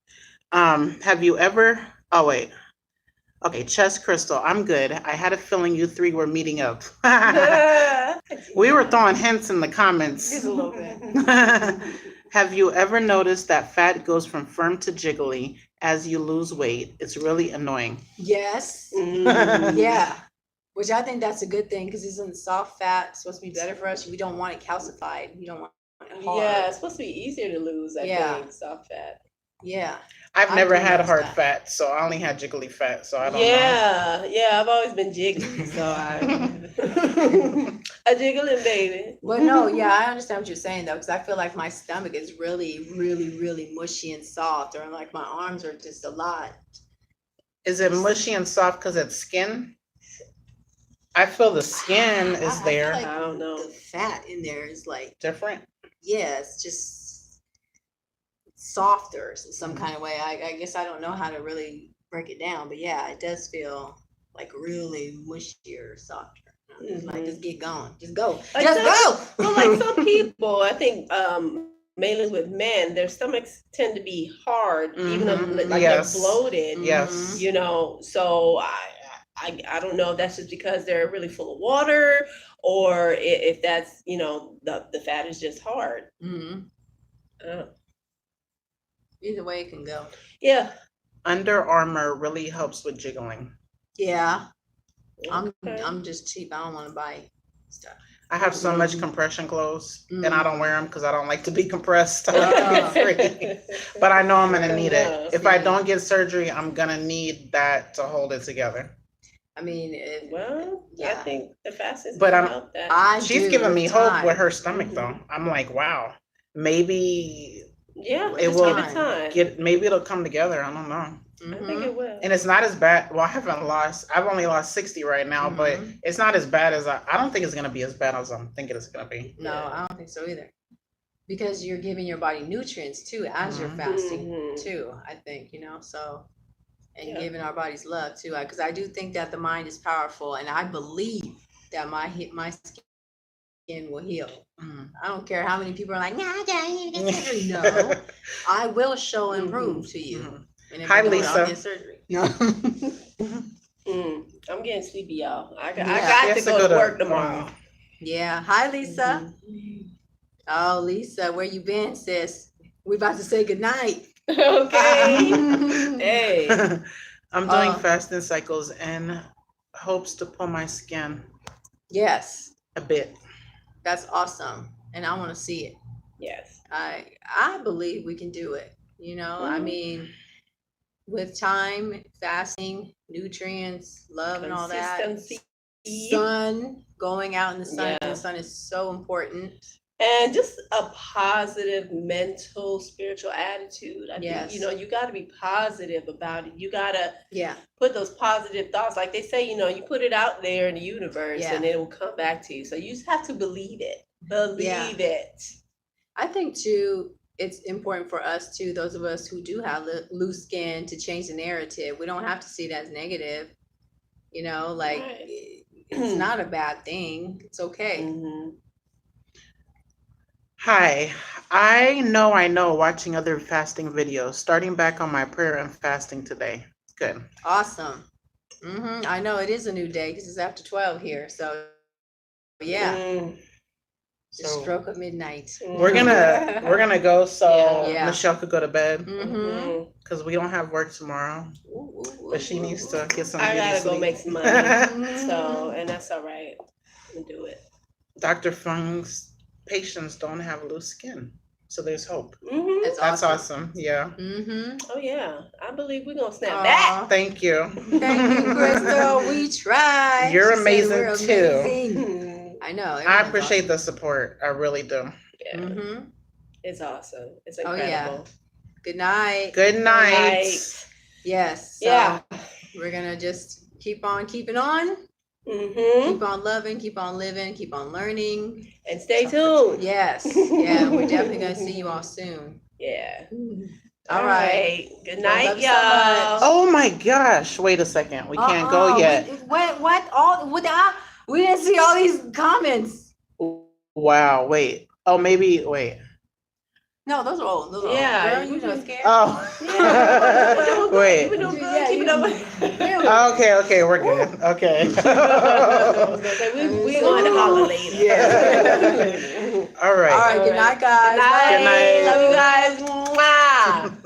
Have you ever? Oh wait. Okay, Chess Crystal, I'm good. I had a feeling you three were meeting up. We were throwing hints in the comments. Just a little bit. Have you ever noticed that fat goes from firm to jiggly as you lose weight? It's really annoying. Yes. Mm. Yeah. Which I think that's a good thing because isn't soft fat supposed to be better for us? We don't want it calcified. We don't want it hard. Yeah, it's supposed to be easier to lose, I Yeah. think, soft fat. Yeah. I've I never do had notice hard that. fat, so I only had jiggly fat, so I don't know. Yeah, I've always been jiggly, so a jiggling baby. Well, no, yeah, I understand what you're saying though, because I feel like my stomach is really, really, really mushy and soft, or like my arms are just a lot. Is it mushy and soft because it's skin? I feel the skin is I there. feel like I don't know. the fat in there is like, Different. yeah, it's just softer in some kind of way. I guess I don't know how to really break it down, but yeah, it does feel like really mushier, softer. It's like, just get going, just go, Like just go. Well, like some people, I think, mainly with men, their stomachs tend to be hard, even though Mhm. like Yes. they're bloated. Yes. You know, so I don't know if that's just because they're really full of water, or if that's, you know, the fat is just hard. Mhm. Uh, Either way it can go. yeah. Under Armour really helps with jiggling. Yeah, Okay. I'm just cheap. I don't want to buy stuff. I have so much Mhm. compression clothes, Mhm. and I don't wear them because I don't like to be compressed. I Oh. like to be free. But I know I'm gonna Fair need enough. it. If I Yeah. don't get surgery, I'm gonna need that to hold it together. I mean, Well, I yeah. think the fastest But can I'm- help that. I She's do giving with me hope time. with her stomach, though. Mhm. I'm like, wow, maybe Yeah, With it just will give it time. maybe it'll come together. I don't know. I think Mhm. it will. And it's not as bad. Well, I've only lost 60 right now, but Mhm. it's not as bad as I don't think it's gonna be as bad as I'm thinking it's gonna be. No, Yeah. I don't think so either. Because you're giving your body nutrients too as you're Mhm. fasting Mhm. too. I think, you know, so and Yeah. giving our bodies love too. Because I do think that the mind is powerful, and I believe that my skin will heal. Mm. I don't care how many people are like, "No, I don't need to get surgery." No, I will show and prove to you. Mhm. And if Hi, I don't, Lisa. I'll get surgery. No. I'm getting sleepy, y'all. I got Yeah. to go to work tomorrow. Yeah. Hi, Lisa. Oh, Lisa, where you been, sis? We about to say goodnight. Okay. Hey. I'm doing fasting cycles and hopes to pull my skin Yes, a bit. that's awesome, and I want to see it. Yes. I believe we can do it. You know, I Mhm. mean, with time, fasting, nutrients, love, and all that. Consistency. Sun, going out in the sun. Yeah. The sun is so important. And just a positive mental, spiritual attitude. I Yes. think, you know, you got to be positive about it. You got to Yeah. put those positive thoughts. Like they say, you know, you put it out there in the universe Yeah. and it will come back to you. So you just have to believe it. Believe it. I think too, it's important for us too, those of us who do have loose skin, to change the narrative. We don't have to see it as negative. You know, like Right. it's not a bad thing. It's okay. Mhm. Hi, I know watching other fasting videos, starting back on my prayer and fasting today. Good. Awesome. I know it is a new day because it's after 12 here. So yeah, Mm. just So stroke at midnight. we're gonna go so Yeah. Michelle could go to bed Mhm. because we don't have work tomorrow, but she needs to get some I beauty gotta go sleep. make some money. So, and that's all right. I'm gonna do it. Dr. Fung's patients don't have loose skin, So there's hope. Mm-hmm. That's awesome. Yeah. Mm-hmm. Oh yeah, I believe we're gonna snap back. Thank you. Thank you, Crystal. We tried. You're She said amazing we're too. amazing. I know. I appreciate the support. I really do. Yeah. Mm-hmm. It's awesome. It's Oh, incredible. yeah. Good night. Good night. Yes. So Yeah. we're gonna just keep on keeping on. Mm-hmm. Keep on loving. Keep on living. Keep on learning. And stay tuned. Yes. Yeah. We're definitely gonna see you all soon. Yeah. All right. Good Well, night, love you so y'all. much. Oh my gosh. Wait a second. We can't go yet. What? All what? We didn't see all these comments. Wow. Wait. Oh, maybe. Wait. No, those are old. Those are Yeah, old. Girl, you know, scared. Oh. Yeah. Wait. Keep it up. Yeah, Keep it up. Okay. We're good. Okay. we going to holler later. Yeah. All right. All right. Good night, guys. Good night. Good night. Love you guys. Mwah.